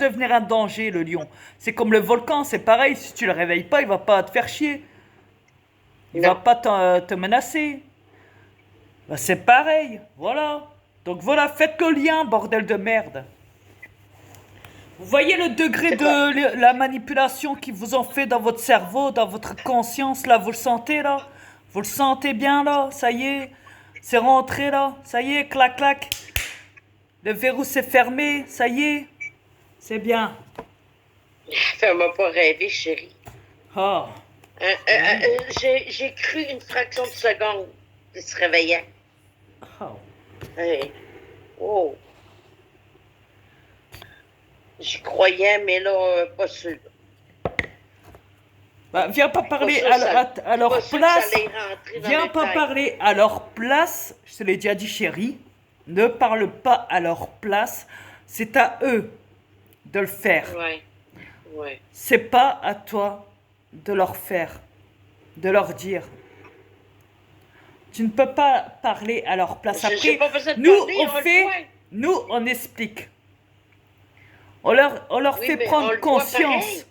devenir un danger, le lion. C'est comme le volcan, c'est pareil, si tu le réveilles pas, il va pas te faire chier. Il va Non. pas te menacer. Bah, c'est pareil, voilà. Donc voilà, faites le lien, bordel de merde. Vous voyez le degré C'est quoi? de la manipulation qu'ils vous ont fait dans votre cerveau, dans votre conscience, là, vous le sentez, là? Vous le sentez bien, là? Ça y est, c'est rentré, là? Ça y est, clac, clac. Le verrou s'est fermé, ça y est. C'est bien. Fais-moi pas rêver, chérie. Ah, J'ai cru une fraction de seconde qu'il se réveillait. ah. Hey. Oh, j'y croyais, mais là, pas sûr. Bah, viens pas Pas parler sûr, ça, à pas leur sûr que ça place. allait rentrer dans Viens mes pas têtes. parler à leur place. Je te l'ai déjà dit, chérie. Ne parle pas à leur place. C'est à eux de le faire. Ouais, ouais. C'est pas à toi de leur faire, de leur dire. Tu ne peux pas parler à leur place. J'ai Après, pas besoin de nous, parler, on on le fait, voit. nous, on explique. On leur Oui, fait mais on prendre le voit conscience pareil.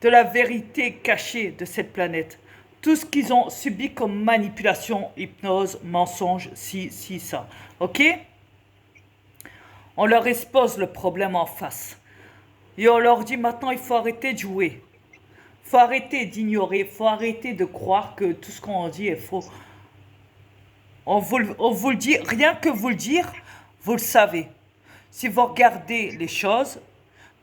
de la vérité cachée de cette planète. Tout ce qu'ils ont subi comme manipulation, hypnose, mensonge, ci, ça. Ok? On leur expose le problème en face. Et on leur dit maintenant, il faut arrêter de jouer. Il faut arrêter d'ignorer. Il faut arrêter de croire que tout ce qu'on dit est faux. On vous le dit, rien que vous le dire, vous le savez. Si vous regardez les choses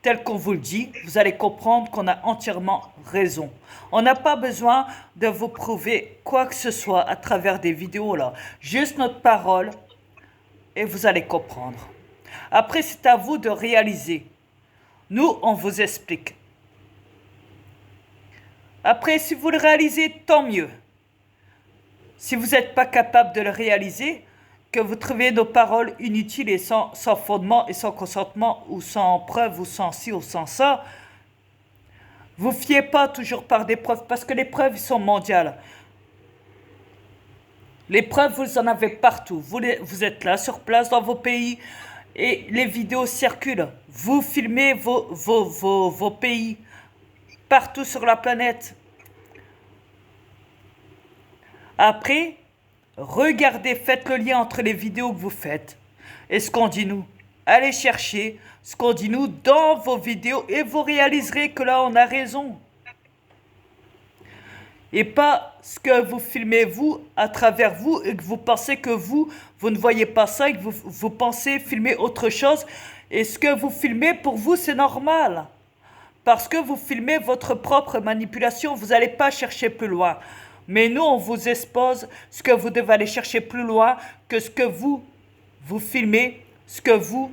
telles qu'on vous le dit, vous allez comprendre qu'on a entièrement raison. On n'a pas besoin de vous prouver quoi que ce soit à travers des vidéos là. Juste notre parole et vous allez comprendre. Après, c'est à vous de réaliser. Nous, on vous explique. Après, si vous le réalisez, tant mieux. Si vous n'êtes pas capable de le réaliser, que vous trouvez nos paroles inutiles et sans fondement et sans consentement ou sans preuve ou sans ci ou sans ça, vous fiez pas toujours par des preuves parce que les preuves sont mondiales. Les preuves, vous en avez partout. Vous êtes là, sur place, dans vos pays, et les vidéos circulent. Vous filmez vos pays partout sur la planète. Après, regardez, faites le lien entre les vidéos que vous faites et ce qu'on dit nous. Allez chercher ce qu'on dit nous dans vos vidéos et vous réaliserez que là on a raison. Et pas ce que vous filmez vous à travers vous et que vous pensez que vous ne voyez pas ça et que vous pensez filmer autre chose. Et ce que vous filmez pour vous c'est normal. Parce que vous filmez votre propre manipulation, vous n'allez pas chercher plus loin. Mais nous, on vous expose ce que vous devez aller chercher plus loin que ce que vous filmez, ce que vous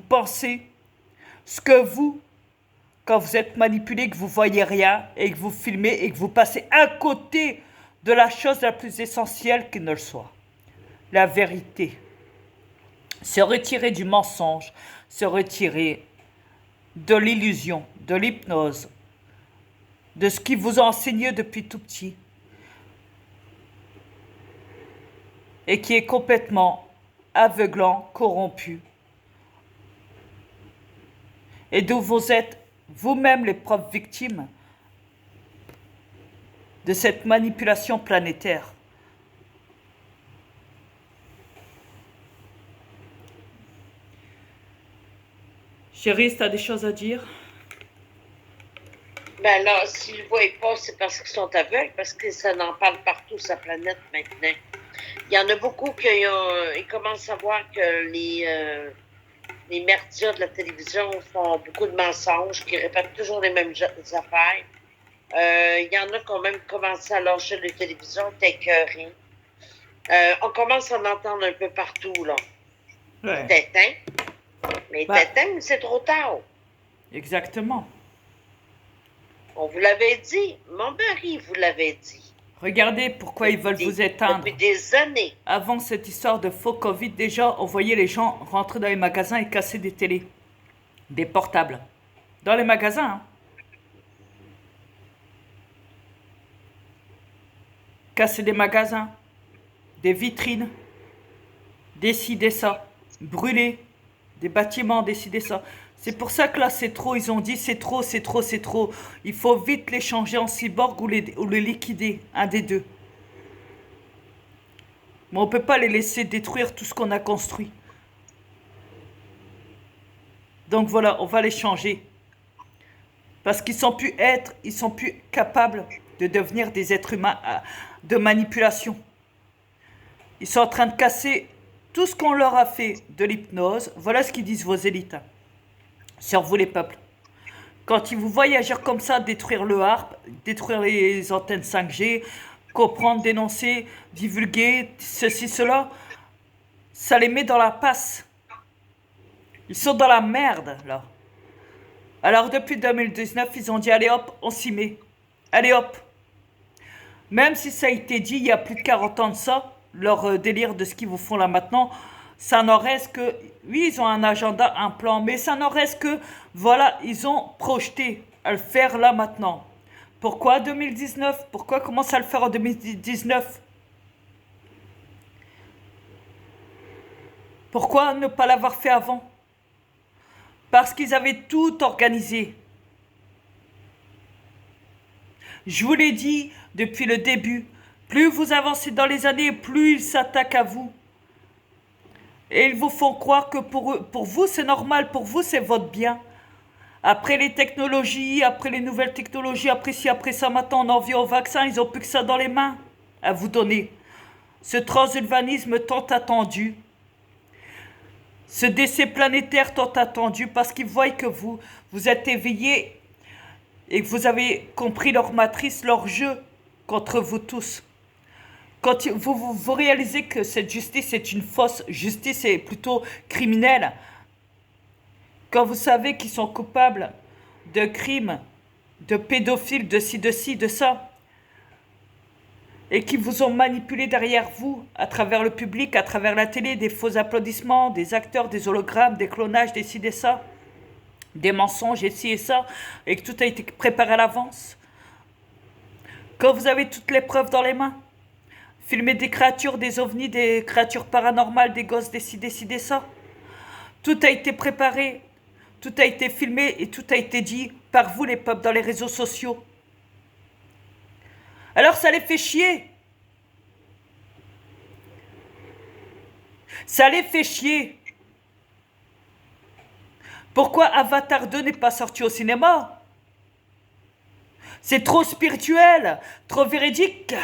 pensez, ce que quand vous êtes manipulé, que vous voyez rien et que vous filmez et que vous passez à côté de la chose la plus essentielle qu'il ne le soit. La vérité. Se retirer du mensonge, se retirer de l'illusion, de l'hypnose, de ce qui vous a enseigné depuis tout petit et qui est complètement aveuglant, corrompu, et d'où vous êtes vous-même les propres victimes de cette manipulation planétaire. Chérie, tu as des choses à dire? Ben là, s'ils ne voient pas, c'est parce qu'ils sont aveugles, parce que ça en parle partout sur la planète maintenant. Il y en a beaucoup qui ils commencent à voir que les médias de la télévision font beaucoup de mensonges, qui répètent toujours les mêmes affaires. Il y en a qui ont même commencé à lâcher les télévisions, t'es écœuré. On commence à en entendre un peu partout, là. Ouais. Tétin. Mais Tétin, c'est trop tard. Exactement. On vous l'avait dit. Mon mari vous l'avait dit. Regardez pourquoi ils veulent vous éteindre. Depuis des années. Avant cette histoire de faux Covid, déjà, on voyait les gens rentrer dans les magasins et casser des télés, des portables. Dans les magasins, hein. Casser des magasins, des vitrines, décider ça, brûler des bâtiments, décider ça. C'est pour ça que là, c'est trop. Ils ont dit c'est trop, c'est trop, c'est trop. Il faut vite les changer en cyborg ou les liquider, un des deux. Mais on ne peut pas les laisser détruire tout ce qu'on a construit. Donc voilà, on va les changer. Parce qu'ils sont plus ils sont plus capables de devenir des êtres humains de manipulation. Ils sont en train de casser tout ce qu'on leur a fait de l'hypnose. Voilà ce qu'ils disent vos élites. Sur vous les peuples. Quand ils vous voient agir comme ça, détruire le harp, détruire les antennes 5G, comprendre, dénoncer, divulguer, ceci, cela, ça les met dans la passe. Ils sont dans la merde, là. Alors depuis 2019, ils ont dit, allez hop, on s'y met. Allez hop. Même si ça a été dit il y a plus de 40 ans de ça, leur délire de ce qu'ils vous font là maintenant, ça n'en reste que, oui, ils ont un agenda, un plan, mais ça n'en reste que, voilà, ils ont projeté à le faire là maintenant. Pourquoi 2019? Pourquoi commencer à le faire en 2019? Pourquoi ne pas l'avoir fait avant? Parce qu'ils avaient tout organisé. Je vous l'ai dit depuis le début, plus vous avancez dans les années, plus ils s'attaquent à vous. Et ils vous font croire que pour vous, c'est normal, pour vous, c'est votre bien. Après les technologies, après les nouvelles technologies, après ci, après ça, maintenant on en vient au vaccin, ils n'ont plus que ça dans les mains à vous donner. Ce transhumanisme tant attendu, ce décès planétaire tant attendu, parce qu'ils voient que vous êtes éveillés et que vous avez compris leur matrice, leur jeu contre vous tous. Quand vous réalisez que cette justice est une fausse justice et plutôt criminelle, quand vous savez qu'ils sont coupables de crimes, de pédophiles, de ci, de ça, et qu'ils vous ont manipulé derrière vous, à travers le public, à travers la télé, des faux applaudissements, des acteurs, des hologrammes, des clonages, des ci, des ça, des mensonges et ci et ça, et que tout a été préparé à l'avance. Quand vous avez toutes les preuves dans les mains, filmer des créatures, des ovnis, des créatures paranormales, des gosses, des ci, ça. Tout a été préparé, tout a été filmé et tout a été dit par vous les peuples dans les réseaux sociaux. Alors ça les fait chier. Ça les fait chier. Pourquoi Avatar 2 n'est pas sorti au cinéma? C'est trop spirituel, trop véridique.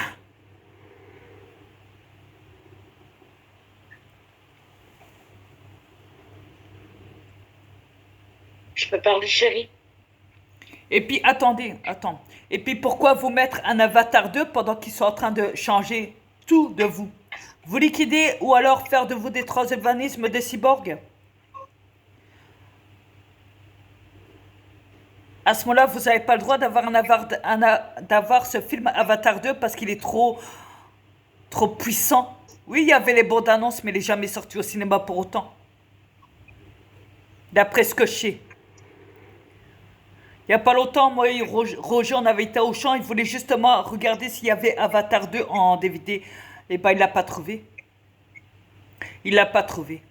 Je peux parler, chérie? Et puis, attends. Et puis, pourquoi vous mettre un Avatar 2 pendant qu'ils sont en train de changer tout de vous? Vous liquider ou alors faire de vous des transhumanismes, des cyborgs? À ce moment-là, vous n'avez pas le droit d'avoir ce film Avatar 2 parce qu'il est trop puissant. Oui, il y avait les bandes annonces, mais il n'est jamais sorti au cinéma pour autant. D'après ce que je sais. Il n'y a pas longtemps, moi et Roger, on avait été au champ, il voulait justement regarder s'il y avait Avatar 2 en DVD. Et ben, il l'a pas trouvé. Il l'a pas trouvé.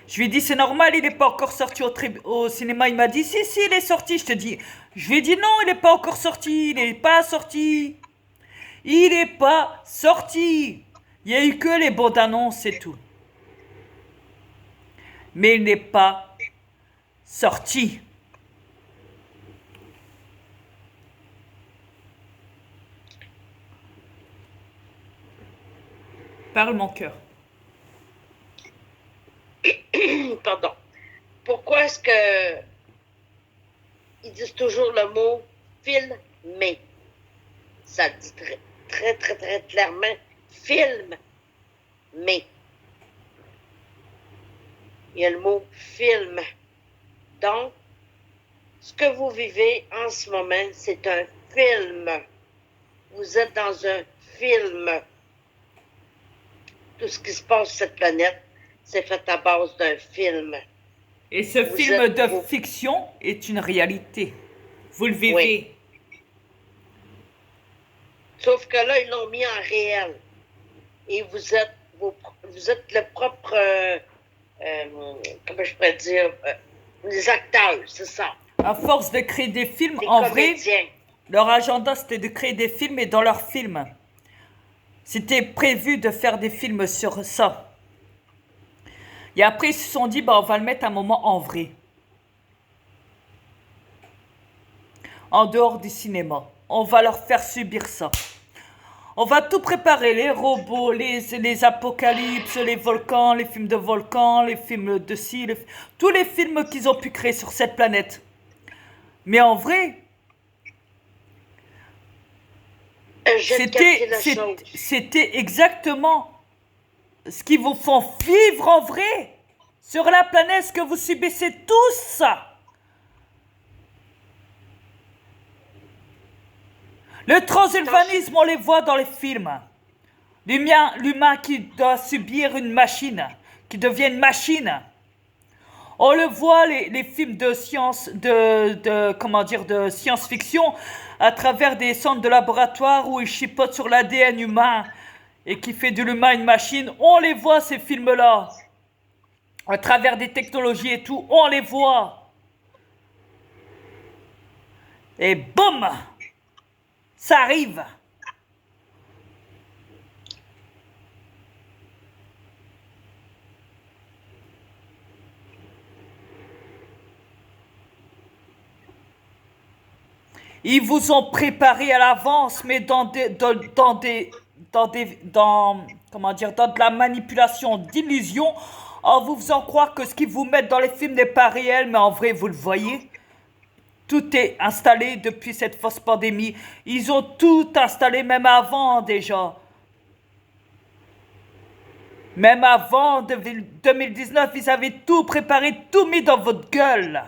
Je lui ai dit, c'est normal, il n'est pas encore sorti au cinéma. Il m'a dit, si, il est sorti. Je te dis, je lui ai dit, non, il n'est pas encore sorti, il n'est pas sorti. Il n'est pas sorti. Il n'y a eu que les bandes annonces et tout. Mais il n'est pas sorti. Parle mon cœur. Pardon. Pourquoi est-ce que ils disent toujours le mot filmer? Ça dit très clairement film, mais il y a le mot film. Donc, ce que vous vivez en ce moment, c'est un film. Vous êtes dans un film. Tout ce qui se passe sur cette planète, c'est fait à base d'un film. Et ce film de fiction est une réalité. Vous le vivez. Oui. Sauf que là, ils l'ont mis en réel. Et vous êtes le propre, comment je pourrais dire, les acteurs, c'est ça. À force de créer des films, Les en comédiens. vrai, leur agenda c'était de créer des films et dans leurs films, c'était prévu de faire des films sur ça. Et après, ils se sont dit, bah, on va le mettre un moment en vrai. En dehors du cinéma. On va leur faire subir ça. On va tout préparer, les robots, les apocalypses, les volcans, les films de volcans, les films de ci, tous les films qu'ils ont pu créer sur cette planète. Mais en vrai, c'était exactement ce qu'ils vous font vivre en vrai sur la planète, ce que vous subissez tous. Le transhumanisme, on les voit dans les films. L'humain qui doit subir une machine, qui devient une machine. On le voit, les films de de science-fiction, à travers des centres de laboratoire où ils chipotent sur l'ADN humain et qui fait de l'humain une machine. On les voit, ces films-là. À travers des technologies et tout, on les voit. Et boum! Ça arrive. Ils vous ont préparé à l'avance, mais dans de la manipulation, d'illusion, en vous faisant croire que ce qu'ils vous mettent dans les films n'est pas réel, mais en vrai, vous le voyez. Tout est installé depuis cette fausse pandémie. Ils ont tout installé, même avant déjà. Même avant 2019, ils avaient tout préparé, tout mis dans votre gueule.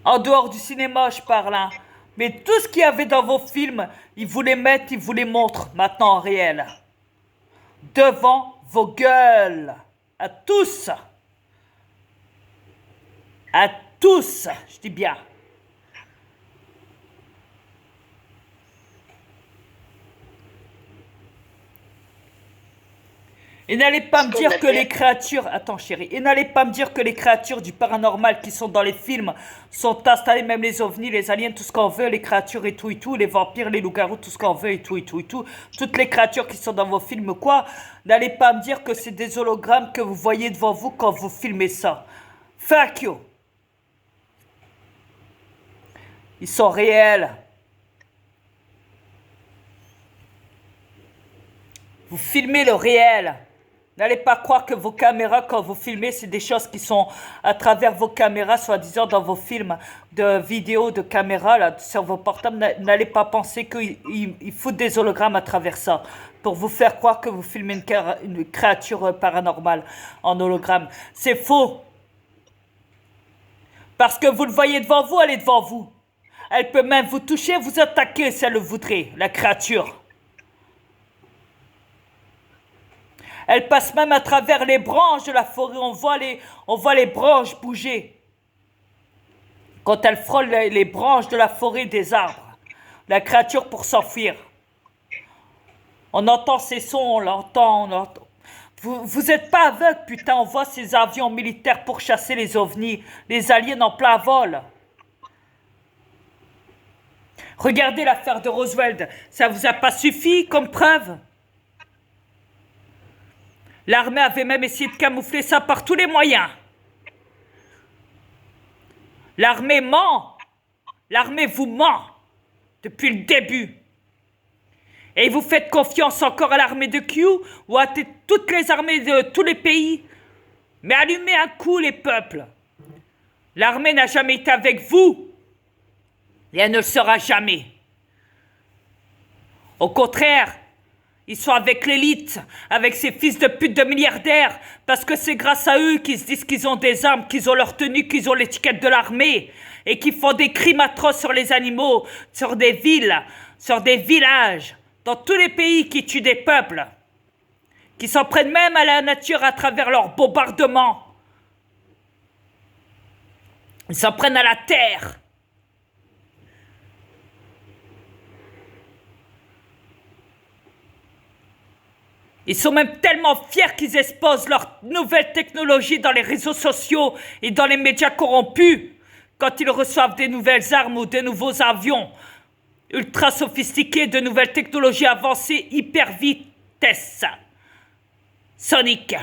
En dehors du cinéma, je parle. Hein. Mais tout ce qu'il y avait dans vos films, ils vous les mettent, ils vous les montrent maintenant en réel. Devant vos gueules. À tous. À tous, je dis bien. Et n'allez pas me dire que les créatures... Attends chérie. Et n'allez pas me dire que les créatures du paranormal qui sont dans les films sont installées, même les ovnis, les aliens, tout ce qu'on veut, les créatures et tout, les vampires, les loups-garous, tout ce qu'on veut et tout. Toutes les créatures qui sont dans vos films, quoi. N'allez pas me dire que c'est des hologrammes que vous voyez devant vous quand vous filmez ça. Fuck you. Ils sont réels. Vous filmez le réel. N'allez pas croire que vos caméras, quand vous filmez, c'est des choses qui sont à travers vos caméras, soi-disant dans vos films de vidéos, de caméras, là, sur vos portables. N'allez pas penser qu'ils foutent des hologrammes à travers ça pour vous faire croire que vous filmez une créature paranormale en hologramme. C'est faux. Parce que vous le voyez devant vous, elle est devant vous. Elle peut même vous toucher, vous attaquer si elle le voudrait, la créature. Elle passe même à travers les branches de la forêt. On voit les branches bouger. Quand elle frôle les branches de la forêt des arbres. La créature pour s'enfuir. On entend ces sons, on l'entend. Vous êtes pas aveugle, putain. On voit ces avions militaires pour chasser les ovnis. Les aliens en plein vol. Regardez l'affaire de Roswell, ça vous a pas suffi comme preuve? L'armée avait même essayé de camoufler ça par tous les moyens. L'armée ment. L'armée vous ment depuis le début. Et vous faites confiance encore à l'armée de Q ou à toutes les armées de tous les pays. Mais allumez un coup les peuples. L'armée n'a jamais été avec vous. Et elle ne le sera jamais. Au contraire, ils sont avec l'élite, avec ces fils de pute de milliardaires, parce que c'est grâce à eux qu'ils se disent qu'ils ont des armes, qu'ils ont leur tenue, qu'ils ont l'étiquette de l'armée, et qu'ils font des crimes atroces sur les animaux, sur des villes, sur des villages, dans tous les pays qui tuent des peuples, qui s'en prennent même à la nature à travers leurs bombardements. Ils s'en prennent à la terre. Ils sont même tellement fiers qu'ils exposent leurs nouvelles technologies dans les réseaux sociaux et dans les médias corrompus quand ils reçoivent des nouvelles armes ou des nouveaux avions ultra sophistiqués, de nouvelles technologies avancées, hyper vitesse sonique,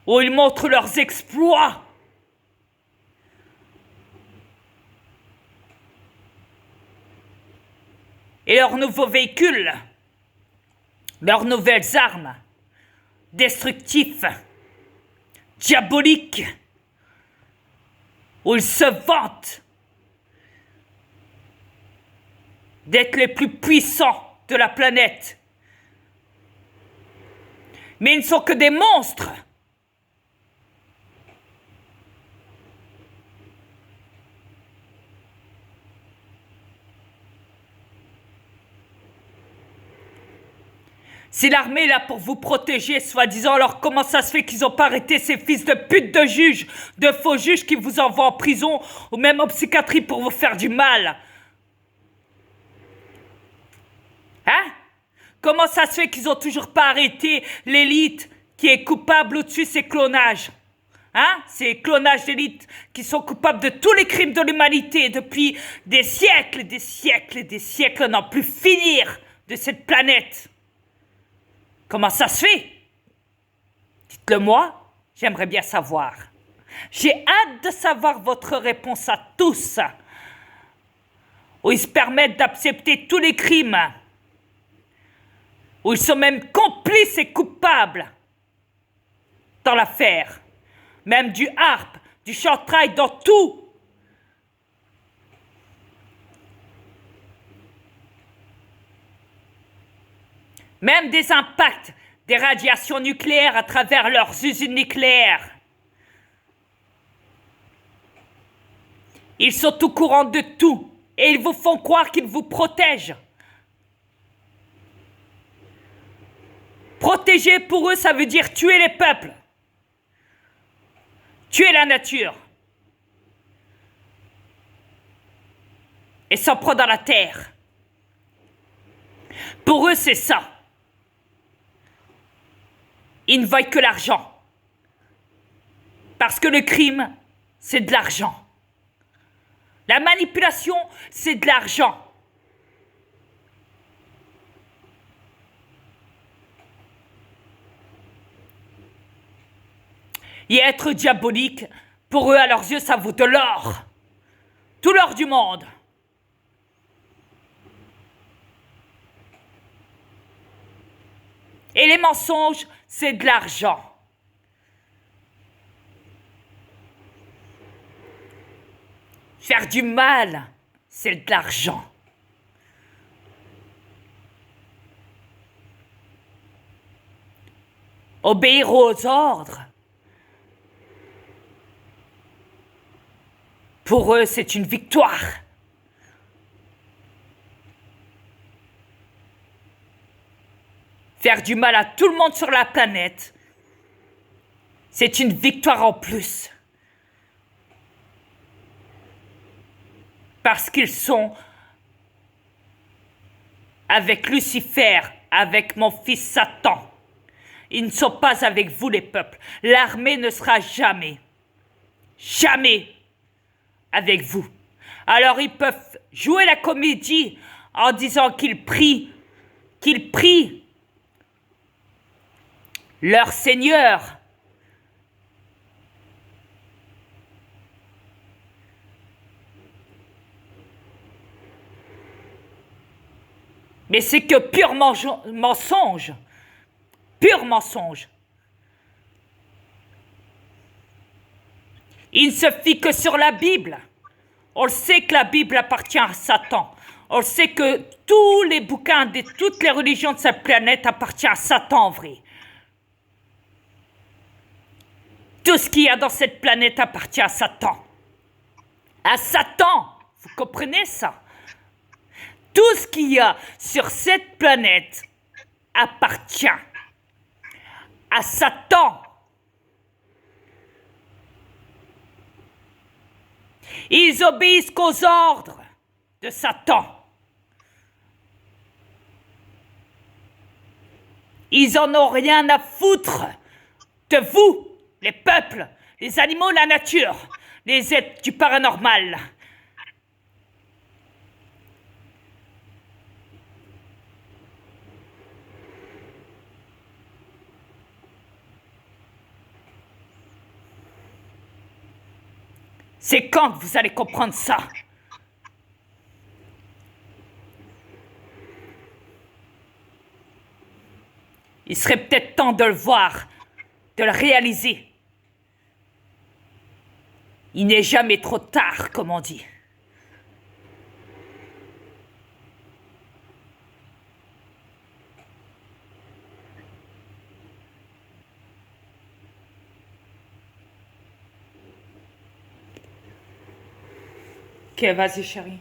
où ils montrent leurs exploits. Et leurs nouveaux véhicules, leurs nouvelles armes, destructifs, diaboliques, où ils se vantent d'être les plus puissants de la planète. Mais ils ne sont que des monstres. Si l'armée est là pour vous protéger, soi-disant, alors comment ça se fait qu'ils n'ont pas arrêté ces fils de pute de juges, de faux juges qui vous envoient en prison ou même en psychiatrie pour vous faire du mal? Hein? Comment ça se fait qu'ils n'ont toujours pas arrêté l'élite qui est coupable au-dessus de ces clonages? Hein? Ces clonages d'élite qui sont coupables de tous les crimes de l'humanité depuis des siècles et des siècles et des siècles à n'en plus finir de cette planète. Comment ça se fait? Dites-le moi, j'aimerais bien savoir. J'ai hâte de savoir votre réponse à tous. Où ils se permettent d'accepter tous les crimes. Où ils sont même complices et coupables dans l'affaire. Même du harpe, du chantrail, dans tout. Même des impacts des radiations nucléaires à travers leurs usines nucléaires. Ils sont au courant de tout et ils vous font croire qu'ils vous protègent. Protéger pour eux, ça veut dire tuer les peuples. Tuer la nature. Et s'en prendre à la terre. Pour eux, c'est ça. Ils ne voient que l'argent. Parce que le crime, c'est de l'argent. La manipulation, c'est de l'argent. Et être diabolique, pour eux, à leurs yeux, ça vaut de l'or. Tout l'or du monde. Et les mensonges, c'est de l'argent. Faire du mal, c'est de l'argent. Obéir aux ordres, pour eux, c'est une victoire. Faire du mal à tout le monde sur la planète, c'est une victoire en plus. Parce qu'ils sont avec Lucifer, avec mon fils Satan. Ils ne sont pas avec vous les peuples. L'armée ne sera jamais avec vous. Alors ils peuvent jouer la comédie en disant qu'ils prient leur Seigneur. Mais c'est que pur mensonge. Pur mensonge. Il ne se fie que sur la Bible. On le sait que la Bible appartient à Satan. On le sait que tous les bouquins de toutes les religions de cette planète appartiennent à Satan en vrai. Tout ce qu'il y a dans cette planète appartient à Satan. À Satan! Vous comprenez ça? Tout ce qu'il y a sur cette planète appartient à Satan. Ils obéissent qu'aux ordres de Satan. Ils en ont rien à foutre de vous, les peuples, les animaux, la nature, les êtres du paranormal. C'est quand que vous allez comprendre ça? Il serait peut-être temps de le voir, de le réaliser. Il n'est jamais trop tard, comme on dit. Ok, vas-y, chérie.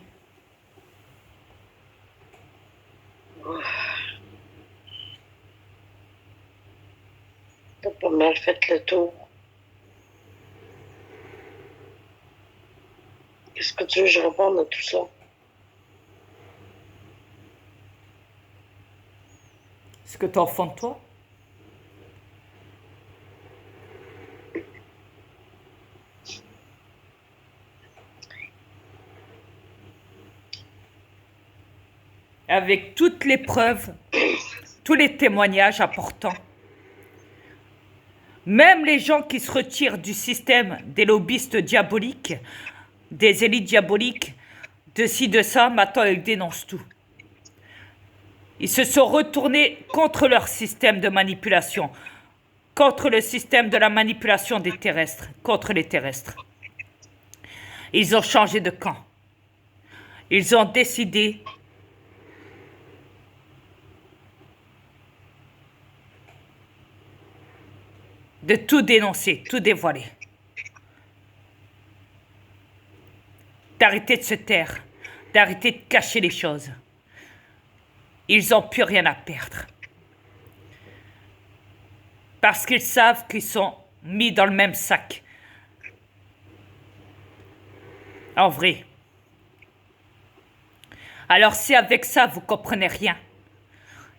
T'as pas mal fait le tour. Qu'est-ce que tu veux que je réponde à tout ça? Ce que t'as au fond de toi? Avec toutes les preuves, tous les témoignages importants. Même les gens qui se retirent du système des lobbyistes diaboliques, des élites diaboliques, de ci, de ça, maintenant ils dénoncent tout. Ils se sont retournés contre leur système de manipulation, contre le système de la manipulation des terrestres, contre les terrestres. Ils ont changé de camp. Ils ont décidé de tout dénoncer, tout dévoiler. D'arrêter de se taire, d'arrêter de cacher les choses. Ils n'ont plus rien à perdre. Parce qu'ils savent qu'ils sont mis dans le même sac. En vrai. Alors si avec ça, vous comprenez rien,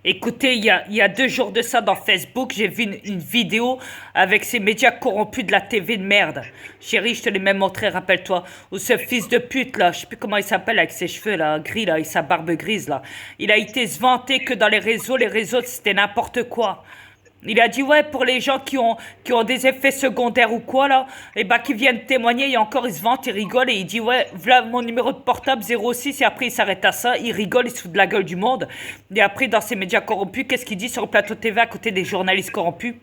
écoutez, il y a 2 jours de ça dans Facebook, j'ai vu une vidéo avec ces médias corrompus de la TV de merde. Chérie, je te l'ai même montré, rappelle-toi. Ou ce fils de pute, là, je sais plus comment il s'appelle, avec ses cheveux, là, gris, là, et sa barbe grise, là. Il a été se vanter que dans les réseaux, c'était n'importe quoi. Il a dit, ouais, pour les gens qui ont des effets secondaires ou quoi, là, et bah, qui viennent témoigner, et encore, il se vante, il rigole, et il dit, ouais, voilà mon numéro de portable, 06, et après, il s'arrête à ça, il rigole, il se fout de la gueule du monde. Et après, dans ces médias corrompus, qu'est-ce qu'il dit sur le plateau TV à côté des journalistes corrompus?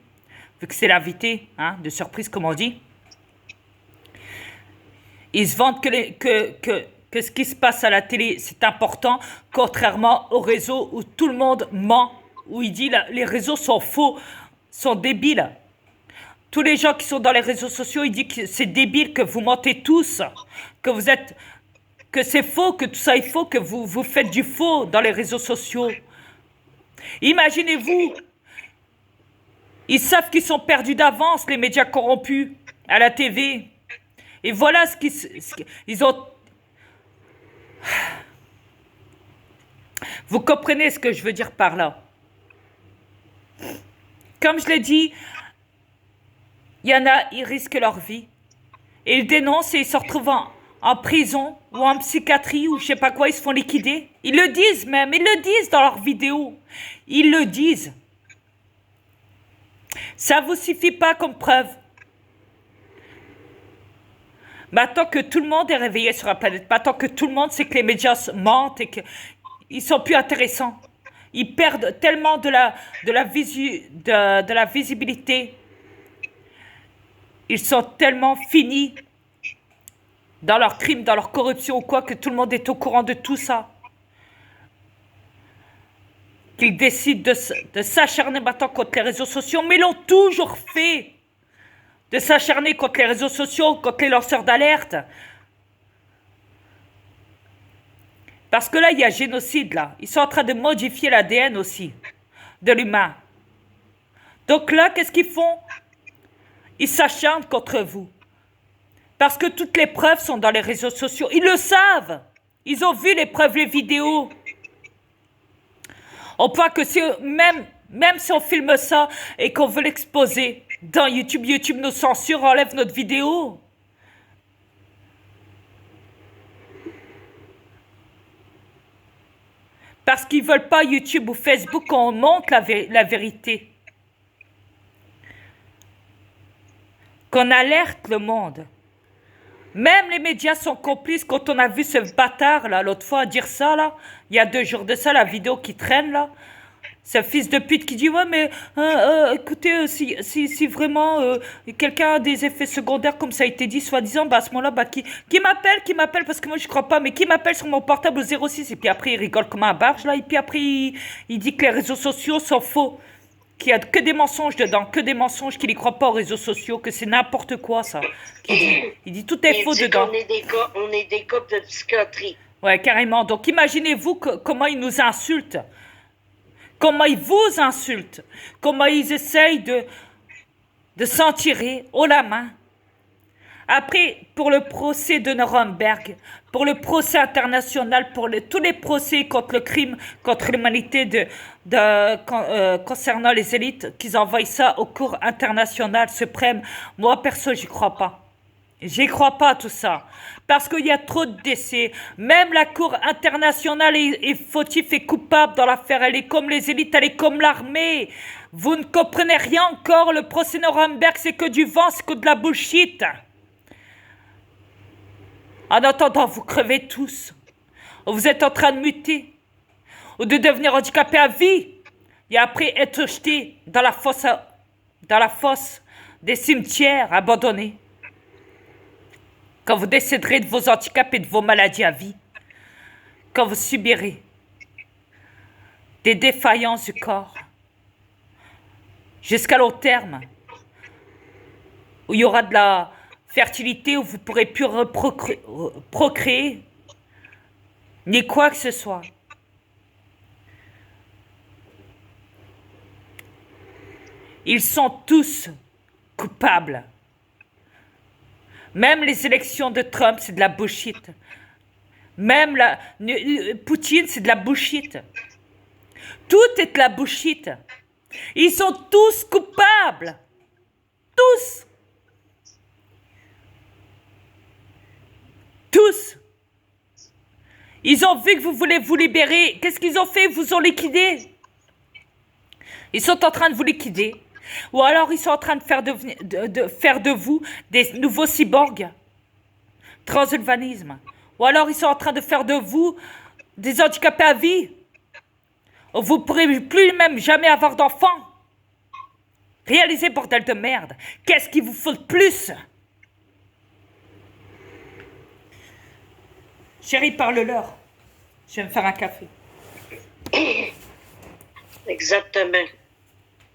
Vu que c'est l'invité, hein, de surprise, comme on dit. Il se vante que ce qui se passe à la télé, c'est important, contrairement aux réseaux où tout le monde ment, où il dit les réseaux sont faux, sont débiles. Tous les gens qui sont dans les réseaux sociaux, ils disent que c'est débile, que vous mentez tous, que c'est faux, que tout ça est faux, que vous faites du faux dans les réseaux sociaux. Imaginez-vous, ils savent qu'ils sont perdus d'avance, les médias corrompus, à la TV. Et voilà ils ont... Vous comprenez ce que je veux dire par là? Comme je l'ai dit, il y en a, ils risquent leur vie. Et ils dénoncent et ils se retrouvent en prison, ou en psychiatrie ou je sais pas quoi, ils se font liquider. Ils le disent même, ils le disent dans leurs vidéos. Ils le disent. Ça vous suffit pas comme preuve. Maintenant que tout le monde est réveillé sur la planète, maintenant que tout le monde sait que les médias mentent et qu'ils sont plus intéressants. Ils perdent tellement de la visibilité. Ils sont tellement finis dans leurs crimes, dans leur corruption ou quoi, que tout le monde est au courant de tout ça. Qu'ils décident de s'acharner maintenant contre les réseaux sociaux, mais ils l'ont toujours fait. De s'acharner contre les réseaux sociaux, contre les lanceurs d'alerte. Parce que là, il y a génocide, là. Ils sont en train de modifier l'ADN aussi, de l'humain. Donc là, qu'est-ce qu'ils font? Ils s'acharnent contre vous. Parce que toutes les preuves sont dans les réseaux sociaux. Ils le savent. Ils ont vu les preuves, les vidéos. On voit que si, même si on filme ça et qu'on veut l'exposer dans YouTube, YouTube nous censure, enlève notre vidéo. Parce qu'ils veulent pas YouTube ou Facebook qu'on montre la vérité. Qu'on alerte le monde. Même les médias sont complices. Quand on a vu ce bâtard là l'autre fois dire ça là, il y a 2 jours de ça, la vidéo qui traîne là, ce fils de pute qui dit ouais mais écoutez si vraiment quelqu'un a des effets secondaires comme ça a été dit soi-disant, bah à ce moment-là bah qui m'appelle parce que moi je crois pas, mais qui m'appelle sur mon portable au 06, et puis après il rigole comme un barge là, et puis après il dit que les réseaux sociaux sont faux, qu'il y a que des mensonges dedans, que des mensonges, qu'il n'y croit pas aux réseaux sociaux, que c'est n'importe quoi ça. Il dit tout est faux dedans. On est des cops de psychiatrie. Ouais, carrément. Donc imaginez-vous comment ils nous insultent. Comment ils vous insultent. Comment ils essayent de s'en tirer haut la main. Après, pour le procès de Nuremberg, pour le procès international, pour tous les procès contre le crime, contre l'humanité concernant les élites, qu'ils envoient ça au cours international suprême, moi perso, j'y crois pas. J'y crois pas à tout ça. Parce qu'il y a trop de décès. Même la Cour internationale est fautive et coupable dans l'affaire. Elle est comme les élites, elle est comme l'armée. Vous ne comprenez rien encore. Le procès Nuremberg, c'est que du vent, c'est que de la bullshit. En attendant, vous crevez tous. Vous êtes en train de muter. Ou de devenir handicapé à vie. Et après être jeté dans la fosse des cimetières abandonnés. Quand vous décéderez de vos handicaps et de vos maladies à vie. Quand vous subirez des défaillances du corps. Jusqu'à long terme. Où il y aura de la fertilité, où vous ne pourrez plus procréer. Ni quoi que ce soit. Ils sont tous coupables. Même les élections de Trump, c'est de la bullshit. Même Poutine, c'est de la bullshit. Tout est de la bullshit. Ils sont tous coupables. Tous. Tous. Ils ont vu que vous voulez vous libérer. Qu'est-ce qu'ils ont fait? Ils vous ont liquidé. Ils sont en train de vous liquider. Ou alors ils sont en train de faire de vous des nouveaux cyborgs. Transhumanisme. Ou alors ils sont en train de faire de vous des handicapés à vie. Vous ne pourrez plus même jamais avoir d'enfants. Réalisez, bordel de merde. Qu'est-ce qu'il vous faut de plus? Chérie, parle-leur. Je vais me faire un café. Exactement.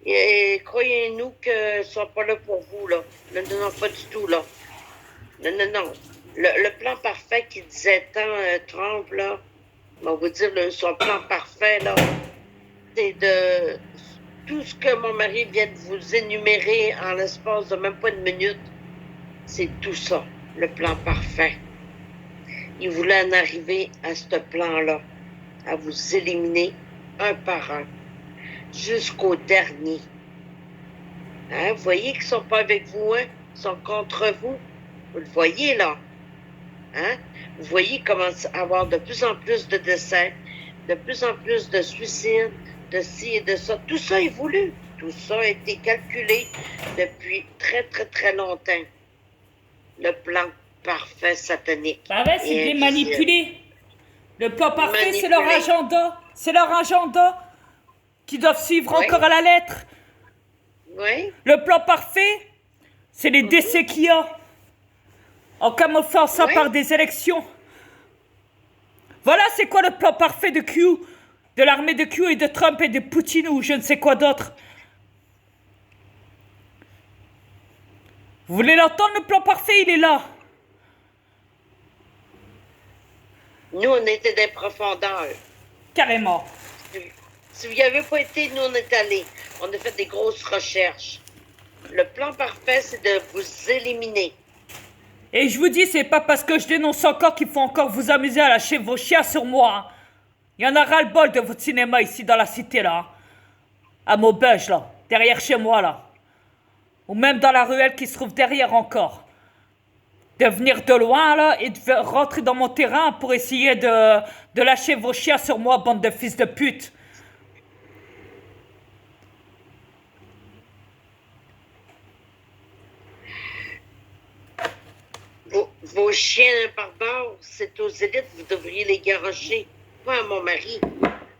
Et croyez-nous qu'ils ne sont pas là pour vous, là. Non, non, non, pas du tout, là. Non, non, non. Le plan parfait qui disait tant Trump, là, on va vous dire, son plan parfait, là, c'est de... Tout ce que mon mari vient de vous énumérer en l'espace de même pas une minute, c'est tout ça, le plan parfait. Il voulait en arriver à ce plan-là, à vous éliminer un par un, jusqu'au dernier. Hein? Vous voyez qu'ils ne sont pas avec vous, hein? Ils sont contre vous. Vous le voyez, là. Hein? vous voyez commence à avoir de plus en plus de décès, de plus en plus de suicides, de ci et de ça. Tout ça est voulu. Tout ça a été calculé depuis très, très, très longtemps. Le plan parfait satanique. Bah ouais, c'est de les manipuler. Le plan parfait, c'est leur Manipuler. agenda. C'est leur agenda qu'ils doivent suivre Oui. encore à la lettre. Oui, Le plan parfait, c'est les décès qu'il y a. En camouflant ça Oui. par des élections. Voilà, c'est quoi le plan parfait de Q, de l'armée de Q et de Trump et de Poutine ou je ne sais quoi d'autre. Vous voulez l'entendre, le plan parfait, il est là. nous, on était des profondeurs. Carrément. Si vous n'y avez pas été, nous, on est allés. On a fait des grosses recherches. Le plan parfait, c'est de vous éliminer. Et je vous dis, c'est pas parce que je dénonce encore qu'il faut encore vous amuser à lâcher vos chiens sur moi. Il y en a ras-le-bol de votre cinéma ici dans la cité, là. À Maubeuge, là. Derrière chez moi, là. Ou même dans la ruelle qui se trouve derrière encore. De venir de loin, là, et de rentrer dans mon terrain pour essayer de lâcher vos chiens sur moi, bande de fils de pute. Vos chiens barbares, c'est aux élites, vous devriez les garocher. Pas à mon mari.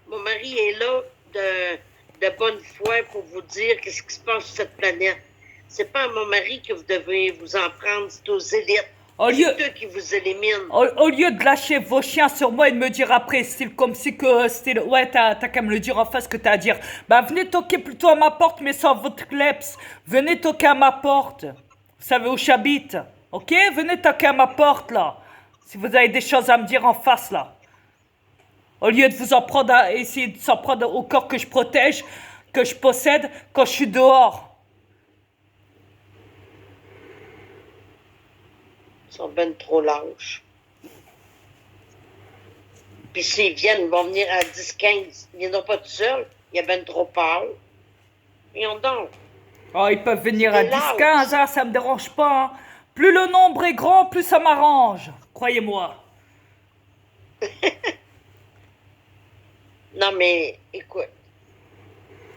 Mon mari est là de bonne foi pour vous dire qu'est-ce qui se passe sur cette planète. C'est pas à mon mari que vous devez vous en prendre, c'est aux élites. Au lieu, C'est eux qui vous éliminent. au lieu de lâcher vos chiens sur moi et de me dire après, style comme si que, style, ouais, t'as qu'à me le dire en face ce que t'as à dire. Bah, venez toquer plutôt à ma porte, mais sans votre kleps. Venez toquer à ma porte. Vous savez où j'habite, ok? Venez toquer à ma porte, là. Si vous avez des choses à me dire en face, là. Au lieu de vous en prendre à essayer de s'en prendre au corps que je protège, que je possède quand je suis dehors. Ils sont ben trop lâches. Puis s'ils viennent, ils vont venir à 10-15. Ils viendront pas tout seuls. Il y a ben trop peur. Ils ont donc. Oh, ils peuvent venir à C'est 10-15, hein, ça me dérange pas. Hein. Plus le nombre est grand, plus ça m'arrange. Croyez-moi. Non, mais écoute.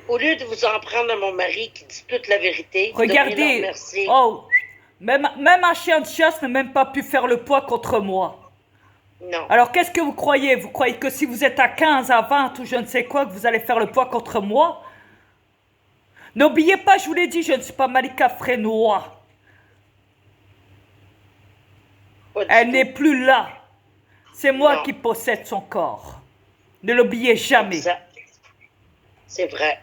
Au lieu de vous en prendre à mon mari qui dit toute la vérité, vous devriez le Regardez. remercier. Oh, même un chien de chasse n'a même pas pu faire le poids contre moi. Non. Alors qu'est-ce que vous croyez? Vous croyez que si vous êtes à 15, à 20 ou je ne sais quoi, que vous allez faire le poids contre moi? N'oubliez pas, je vous l'ai dit, je ne suis pas Malika Frénois. Pas du Elle tout. n'est plus là. C'est moi Non. qui possède son corps. Ne l'oubliez jamais. Exact. C'est vrai.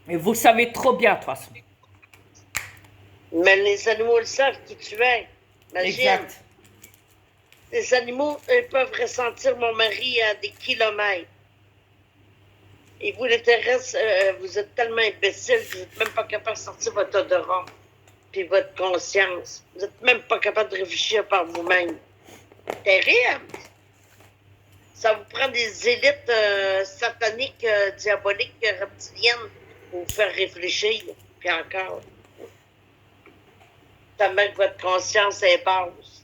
Et vous le savez trop bien, de toute façon. Mais les animaux le savent qui tu es. Imagine. Exact. Les animaux, ils peuvent ressentir mon mari à des kilomètres. Et vous, les terrestres, vous êtes tellement imbéciles que vous n'êtes même pas capable de sortir votre odorat puis votre conscience. Vous n'êtes même pas capable de réfléchir par vous-même. Terrible! Ça vous prend des élites sataniques, diaboliques, reptiliennes pour vous faire réfléchir. Puis encore. Tellement que votre conscience est basse.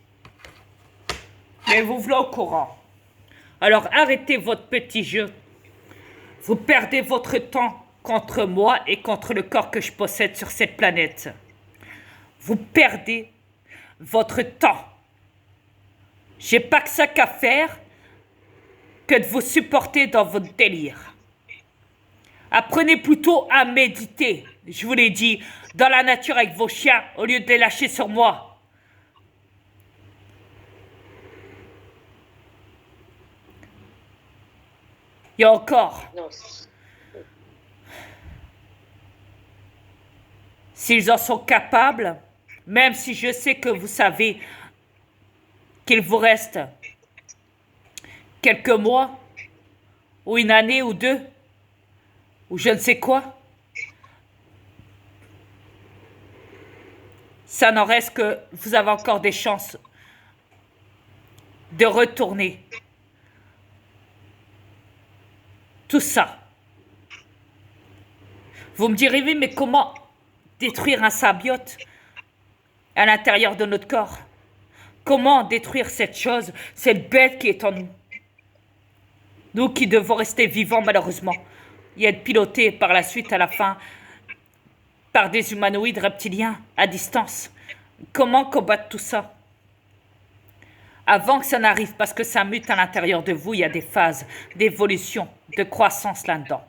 Mais vous voilà au courant. Alors arrêtez votre petit jeu. Vous perdez votre temps contre moi et contre le corps que je possède sur cette planète. Vous perdez votre temps. J'ai pas que ça qu'à faire que de vous supporter dans votre délire. Apprenez plutôt à méditer, je vous l'ai dit, dans la nature avec vos chiens au lieu de les lâcher sur moi. Et encore, Non, s'ils en sont capables, même si je sais que vous savez qu'il vous reste quelques mois, ou une année ou deux, ou je ne sais quoi, ça n'en reste que vous avez encore des chances de retourner. Tout ça. Vous me direz, oui, mais comment détruire un symbiote à l'intérieur de notre corps. Comment détruire cette chose, cette bête qui est en nous? Nous qui devons rester vivants malheureusement, et être pilotés par la suite à la fin par des humanoïdes reptiliens à distance. Comment combattre tout ça? Avant que ça n'arrive, parce que ça mute à l'intérieur de vous, il y a des phases d'évolution, de croissance là-dedans.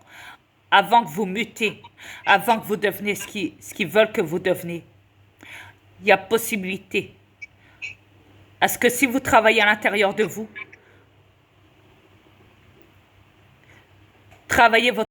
Avant que vous mutez, avant que vous deveniez ce qu'ils veulent que vous deveniez, il y a possibilité. Est-ce que si vous travaillez à l'intérieur de vous, travaillez votre